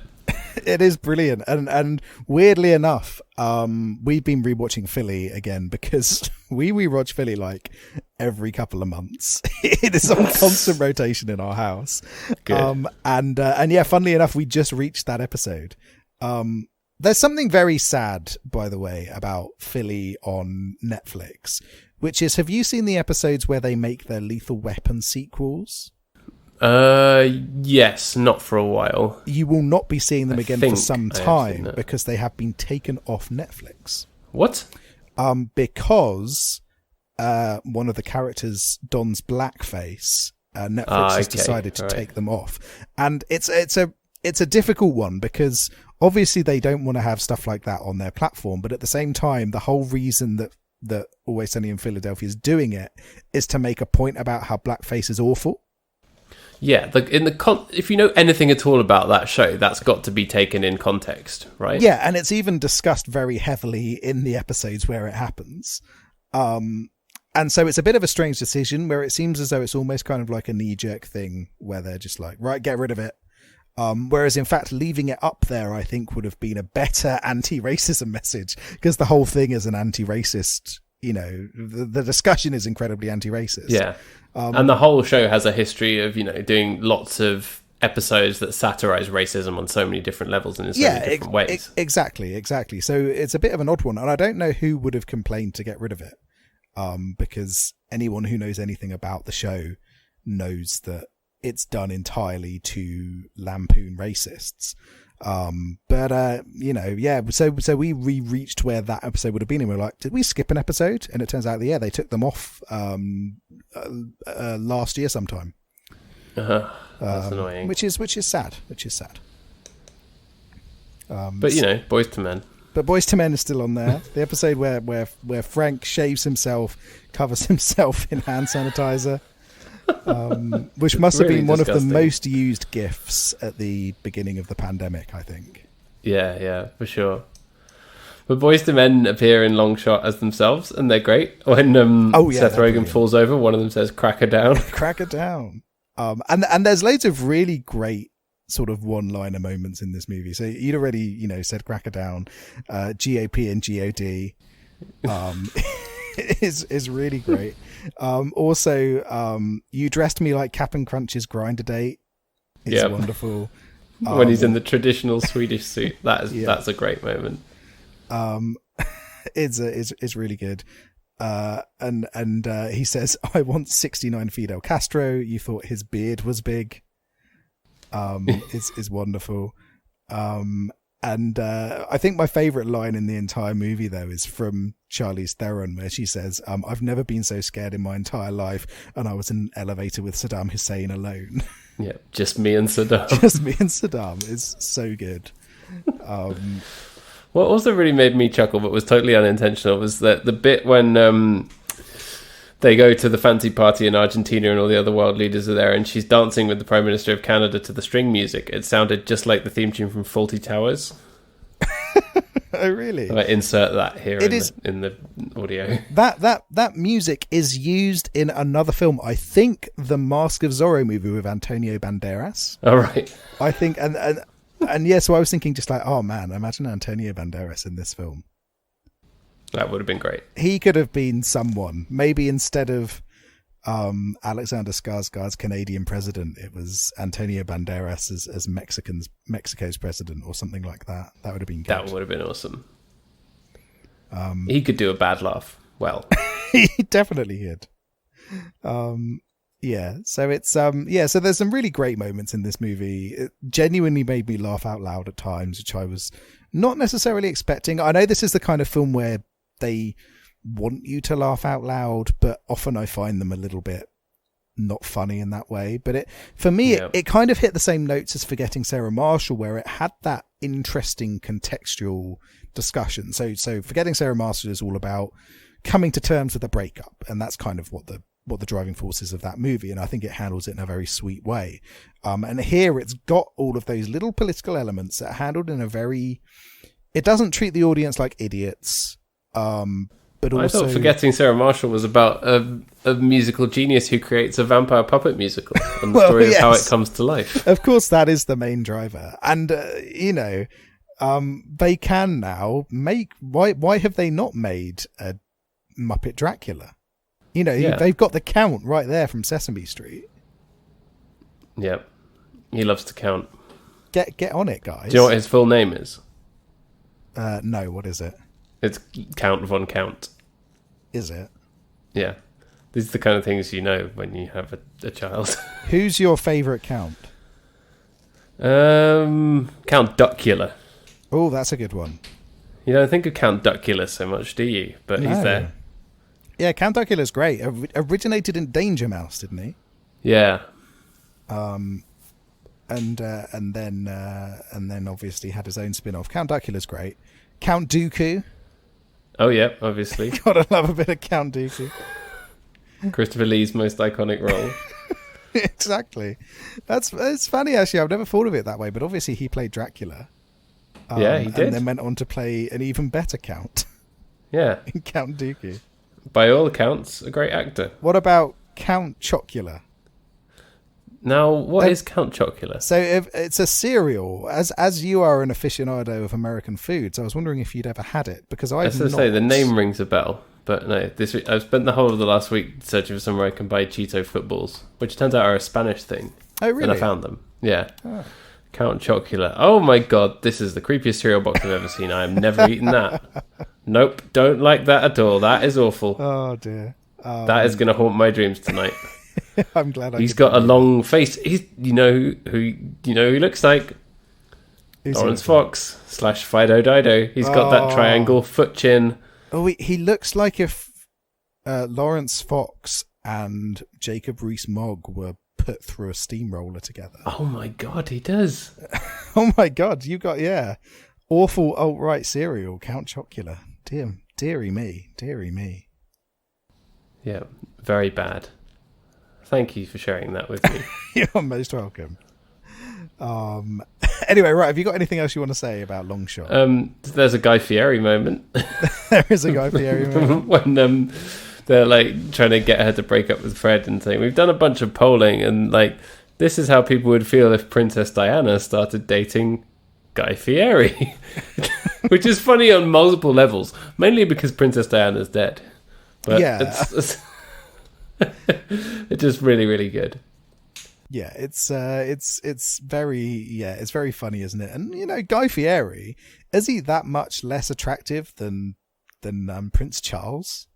It is brilliant, and weirdly enough, we've been rewatching Philly again because we rewatch Philly like every couple of months. It is on constant rotation in our house. Good. And yeah, funnily enough, we just reached that episode. There's something very sad, by the way, about Philly on Netflix, which is, have you seen the episodes where they make their Lethal Weapon sequels? Yes, not for a while. You will not be seeing them again for some time know. because they have been taken off Netflix. What? Because one of the characters dons blackface. Netflix has decided to take them off, and it's a difficult one because obviously they don't want to have stuff like that on their platform, but at the same time, the whole reason that Always Sunny in Philadelphia is doing it is to make a point about how blackface is awful. Yeah, if you know anything at all about that show, that's got to be taken in context, right? Yeah, and it's even discussed very heavily in the episodes where it happens. And so it's a bit of a strange decision where it seems as though it's almost kind of like a knee-jerk thing where they're just like, right, get rid of it. Whereas, in fact, leaving it up there, I think, would have been a better anti-racism message because the whole thing is an anti-racist, the discussion is incredibly anti-racist. Yeah. And the whole show has a history of, doing lots of episodes that satirize racism on so many different levels and in so many different ways. Exactly. So it's a bit of an odd one. And I don't know who would have complained to get rid of it. Because anyone who knows anything about the show knows that it's done entirely to lampoon racists. So we reached where that episode would have been, and we were like, did we skip an episode? And it turns out that, they took them off last year sometime. That's annoying. Which is sad. But Boys to Men. But Boys to Men is still on there. The episode where Frank shaves himself, covers himself in hand sanitizer, which must have been one of the most used GIFs at the beginning of the pandemic, I think. Yeah, for sure. But Boys to Men appear in long shot as themselves, and they're great. When Seth Rogen falls over, one of them says, "Crack her down." Crack her down. And there's loads of really great sort of one-liner moments in this movie. So you'd already, said "crack her down." GAP and GOD is really great. Also, "You dressed me like Cap'n Crunch's grinder date." It's wonderful. When he's in the traditional Swedish suit, that's a great moment. It's really good. And he says, "I want 69 Fidel Castro. You thought his beard was big." Is wonderful. And I think my favorite line in the entire movie, though, is from Charlize Theron, where she says, "I've never been so scared in my entire life, and I was in an elevator with Saddam Hussein alone." Yeah, just me and Saddam. Just me and Saddam is so good. What also really made me chuckle, but was totally unintentional, was that the bit when they go to the fancy party in Argentina and all the other world leaders are there, and she's dancing with the Prime Minister of Canada to the string music. It sounded just like the theme tune from Fawlty Towers. Oh, really? I insert that here in the audio. That music is used in another film. I think the Mask of Zorro movie with Antonio Banderas. All right. I think, and yeah, so I was thinking just like, oh man, imagine Antonio Banderas in this film. That would have been great. He could have been someone. Maybe instead of Alexander Skarsgård's Canadian president, it was Antonio Banderas as Mexico's president or something like that. That would have been good. That would have been awesome. He could do a bad laugh well. He definitely could. Yeah, so it's so there's some really great moments in this movie. It genuinely made me laugh out loud at times, which I was not necessarily expecting. I know this is the kind of film where they want you to laugh out loud, but often I find them a little bit not funny in that way. But it kind of hit the same notes as Forgetting Sarah Marshall, where it had that interesting contextual discussion. So Forgetting Sarah Marshall is all about coming to terms with a breakup, and that's kind of what the driving force is of that movie, and I think it handles it in a very sweet way. And here it's got all of those little political elements that are handled in a very... It doesn't treat the audience like idiots, but also... I thought Forgetting Sarah Marshall was about a musical genius who creates a vampire puppet musical and the story of how it comes to life. Of course, that is the main driver. And, they can now make... Why have they not made a Muppet Dracula? They've got the Count right there from Sesame Street. Yep. He loves to count. Get on it, guys. Do you know what his full name is? No, what is it? It's Count von Count. Is it? Yeah. These are the kind of things you know when you have a child. Who's your favourite Count? Count Duckula. Oh, that's a good one. You don't think of Count Duckula so much, do you? But he's there. Yeah, Count Duckula's great. Originated in Danger Mouse, didn't he? Yeah. And then obviously had his own spin-off. Count Duckula's great. Count Dooku. Oh yeah, obviously. Gotta love a bit of Count Dooku. Christopher Lee's most iconic role. Exactly. It's funny actually. I've never thought of it that way, but obviously he played Dracula. Yeah, he did. And then went on to play an even better Count. Yeah. In Count Dooku. By all accounts, a great actor. What about Count Chocula? Now, what is Count Chocula? So if it's a cereal. As you are an aficionado of American foods, I was wondering if you'd ever had it, because I've As I say, the name rings a bell. But no, this week, I've spent the whole of the last week searching for somewhere I can buy Cheeto footballs, which turns out are a Spanish thing. Oh, really? And I found them. Yeah. Oh. Count Chocula. Oh my god, this is the creepiest cereal box I've ever seen. I am never eaten that. Nope, don't like that at all. That is awful. Oh dear. That is going to haunt my dreams tonight. I'm glad he's got a long face. You know who he looks like? Lawrence Fox / Fido Dido. He's got that triangle foot chin. Oh, he looks like if Lawrence Fox and Jacob Rees-Mogg were put through a steamroller together. Oh my god, he does. Oh my god, you got awful alt-right cereal, Count Chocula. Deary me. Yeah, very bad. Thank you for sharing that with me. You're most welcome. Anyway, right, have you got anything else you want to say about Long Shot? There's a Guy Fieri moment. There is a Guy Fieri moment. When they're like trying to get her to break up with Fred and saying, we've done a bunch of polling and like, this is how people would feel if Princess Diana started dating Guy Fieri. Which is funny on multiple levels, mainly because Princess Diana's dead. But yeah. It's just really, really good. Yeah, it's very funny, isn't it? And Guy Fieri, is he that much less attractive than Prince Charles?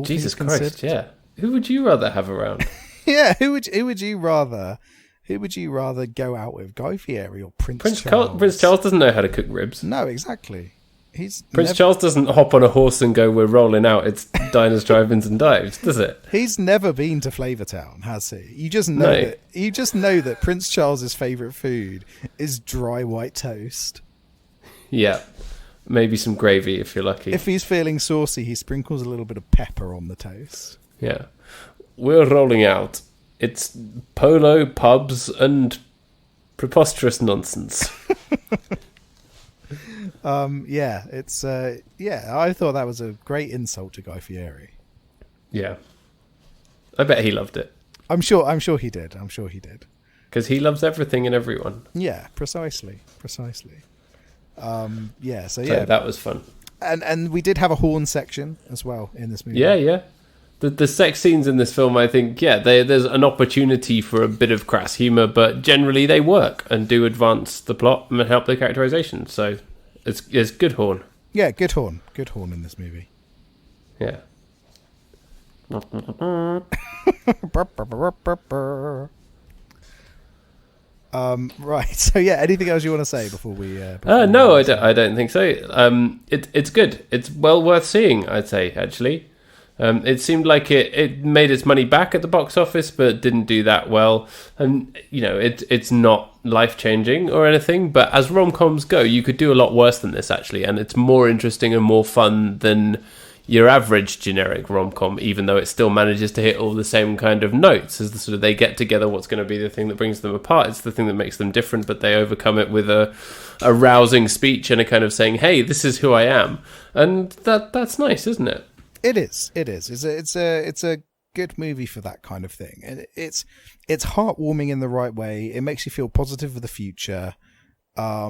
Jesus Christ, yeah. Who would you rather have around? Yeah, who would you rather go out with, Guy Fieri or Prince Charles? Prince Charles doesn't know how to cook ribs. No, exactly. Prince Charles doesn't hop on a horse and go, we're rolling out, it's diners, drive-ins and dives, does it? He's never been to Flavortown, has he? You just know that Prince Charles's favourite food is dry white toast. Yeah. Maybe some gravy if you're lucky. If he's feeling saucy, he sprinkles a little bit of pepper on the toast. Yeah. We're rolling out. It's polo, pubs, and preposterous nonsense. I thought that was a great insult to Guy Fieri. Yeah. I bet he loved it. I'm sure he did. Because he loves everything and everyone. Yeah, precisely. So that was fun. And we did have a horn section as well in this movie. Yeah. The sex scenes in this film, I think, there's an opportunity for a bit of crass humour, but generally they work and do advance the plot and help the characterization. So it's good horn. Yeah, good horn in this movie. Yeah. Right. So anything else you want to say before we? No, I don't think so. It's good. It's well worth seeing, I'd say. Actually, it seemed like it made its money back at the box office, but didn't do that well. And it's not life changing or anything. But as rom-coms go, you could do a lot worse than this actually, and it's more interesting and more fun than your average generic rom-com, even though it still manages to hit all the same kind of notes as the sort of they get together, what's going to be the thing that brings them apart. It's the thing that makes them different, but they overcome it with a rousing speech and a kind of saying, hey, this is who I am. And that's nice, isn't it? It is. It's a good movie for that kind of thing. And it's heartwarming in the right way. It makes you feel positive for the future. I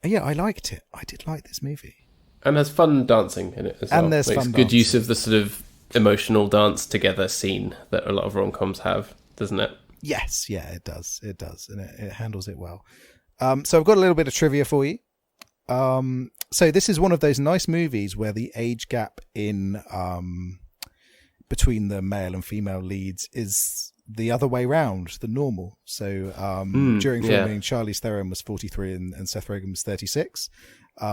liked it. I did like this movie. And there's fun dancing in it as well. And there's fun good use of the sort of emotional dance together scene that a lot of rom-coms have, doesn't it? Yes, yeah, it does. And it handles it well. So I've got a little bit of trivia for you. So this is one of those nice movies where the age gap in between the male and female leads is the other way round, the normal. So during filming, Charlize Theron was 43 and Seth Rogen was 36.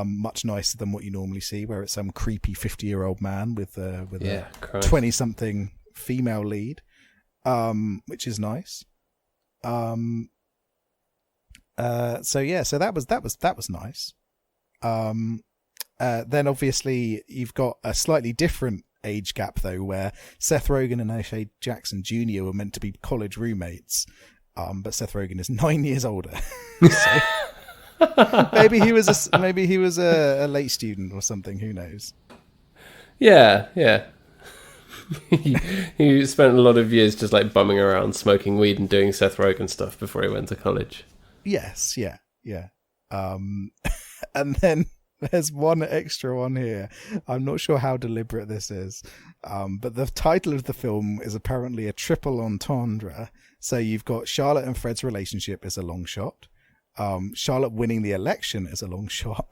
Much nicer than what you normally see, where it's some creepy 50-year-old man with a 20-something female lead, which is nice. So that was nice. Then obviously you've got a slightly different age gap though, where Seth Rogen and O'Shea Jackson Jr. were meant to be college roommates, but Seth Rogen is 9 years older. So maybe he was a late student or something. Who knows? Yeah. He spent a lot of years just like bumming around, smoking weed, and doing Seth Rogen stuff before he went to college. Yes, yeah. And then there's one extra one here. I'm not sure how deliberate this is, but the title of the film is apparently a triple entendre. So you've got Charlotte and Fred's relationship is a long shot. Charlotte winning the election is a long shot.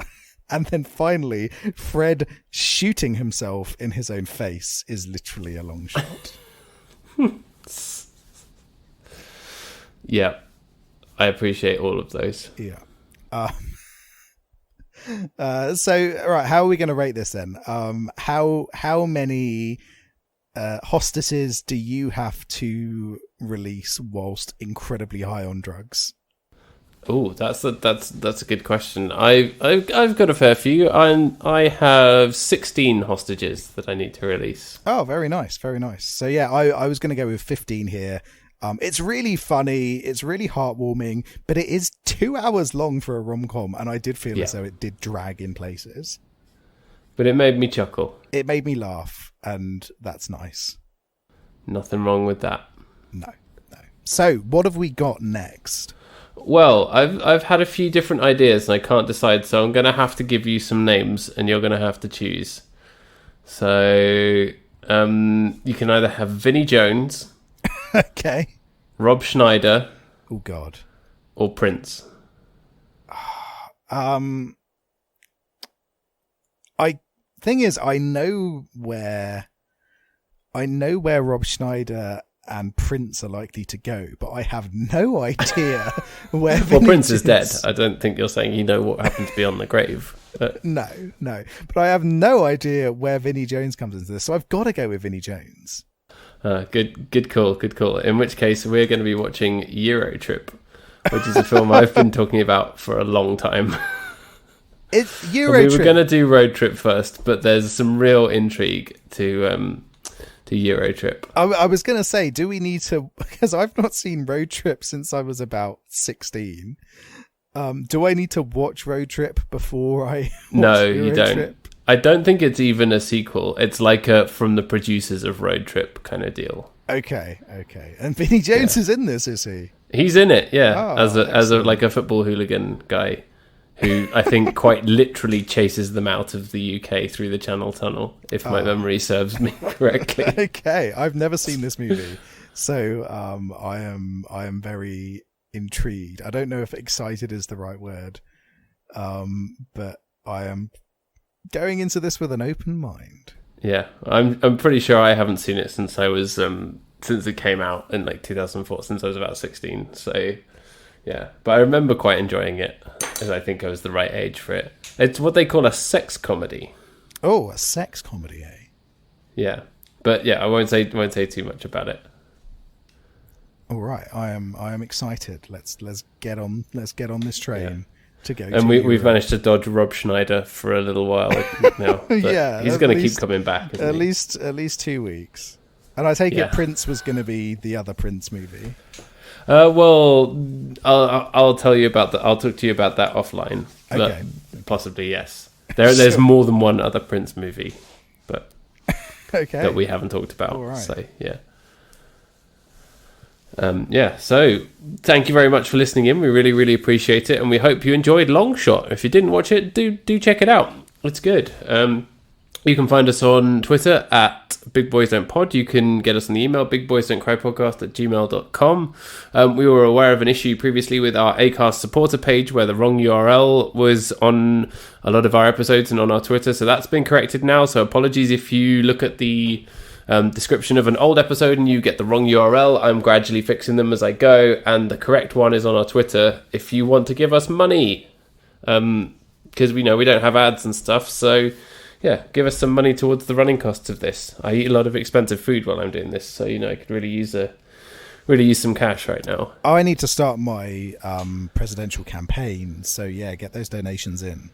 And then finally, Fred shooting himself in his own face is literally a long shot. Yeah. I appreciate all of those. Yeah. So, all right, how are we going to rate this then? How many hostesses do you have to release whilst incredibly high on drugs? Oh, that's a good question. I've got a fair few. I have 16 hostages that I need to release. Oh, very nice, very nice. So yeah, I was going to go with 15 here. It's really funny, it's really heartwarming, but it is 2 hours long for a rom-com, and I did feel as though it did drag in places. But it made me chuckle. It made me laugh, and that's nice. Nothing wrong with that. No. So, what have we got next? Well, I've had a few different ideas, and I can't decide, so I'm going to have to give you some names, and you're going to have to choose. So, you can either have Vinnie Jones... Okay. Rob Schneider. Oh God. Or Prince. I know where Rob Schneider and Prince are likely to go, but I have no idea where. Well, Prince is dead. I don't think you're saying you know what happened to be on the grave. But... No. But I have no idea where Vinnie Jones comes into this, so I've got to go with Vinnie Jones. Good call. In which case, we're going to be watching Euro Trip, which is a film I've been talking about for a long time. It's We were going to do Road Trip first, but there's some real intrigue to Euro Trip. I was going to say, do we need to? Because I've not seen Road Trip since I was about 16. Do I need to watch Road Trip before I? No, you don't. Trip? I don't think it's even a sequel. It's like a from the producers of Road Trip kind of deal. Okay. And Vinnie Jones is in this, is he? He's in it, yeah. As a like a football hooligan guy who I think quite literally chases them out of the UK through the Channel Tunnel, if my memory serves me correctly. Okay, I've never seen this movie, so I am very intrigued. I don't know if excited is the right word, but I am going into this with an open mind. Yeah, I'm pretty sure I haven't seen it since I was since it came out in like 2004, since I was about 16. So yeah, but I remember quite enjoying it, as I think I was the right age for it. It's what they call a sex comedy. Oh, a sex comedy, eh? Yeah, but yeah, I won't say too much about it. All right, I am excited. Let's get on this train. Yeah. To go and we've managed to dodge Rob Schneider for a little while now. Yeah, he's going to keep coming back. At least 2 weeks. And I take it Prince was going to be the other Prince movie. Well, I'll tell you about that. I'll talk to you about that offline. Okay. Possibly yes. There's more than one other Prince movie, but that we haven't talked about. All right. So yeah. So thank you very much for listening in. We really, really appreciate it, and we hope you enjoyed Long Shot. If you didn't watch it, do check it out. It's good. You can find us on Twitter at Big Boys Don't Pod. You can get us on the email, bigboysdon'tcrypodcast@gmail.com. We were aware of an issue previously with our Acast supporter page where the wrong URL was on a lot of our episodes and on our Twitter, so that's been corrected now. So apologies if you look at the description of an old episode and you get the wrong URL. I'm gradually fixing them as I go, and the correct one is on our Twitter if you want to give us money, because we know we don't have ads and stuff, so yeah, give us some money towards the running costs of this. I eat a lot of expensive food while I'm doing this, so I could really use some cash right now. Oh, I need to start my presidential campaign, so yeah, get those donations in.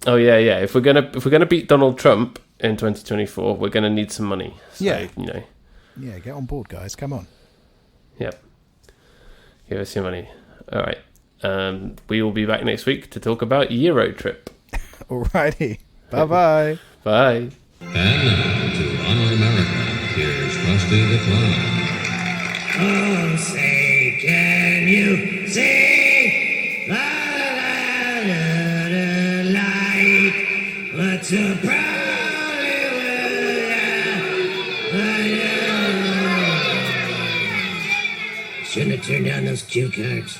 Oh yeah. If we're gonna beat Donald Trump in 2024, we're gonna need some money. So, yeah, yeah, get on board, guys. Come on. Yep. Give us your money. All right. We will be back next week to talk about Euro Trip. Alrighty. Bye-bye. Bye. And now to Honor America, here's Krusty the Clown. Oh, say, can you see la la la la light? What's a Shouldn't have turned down those cue cards.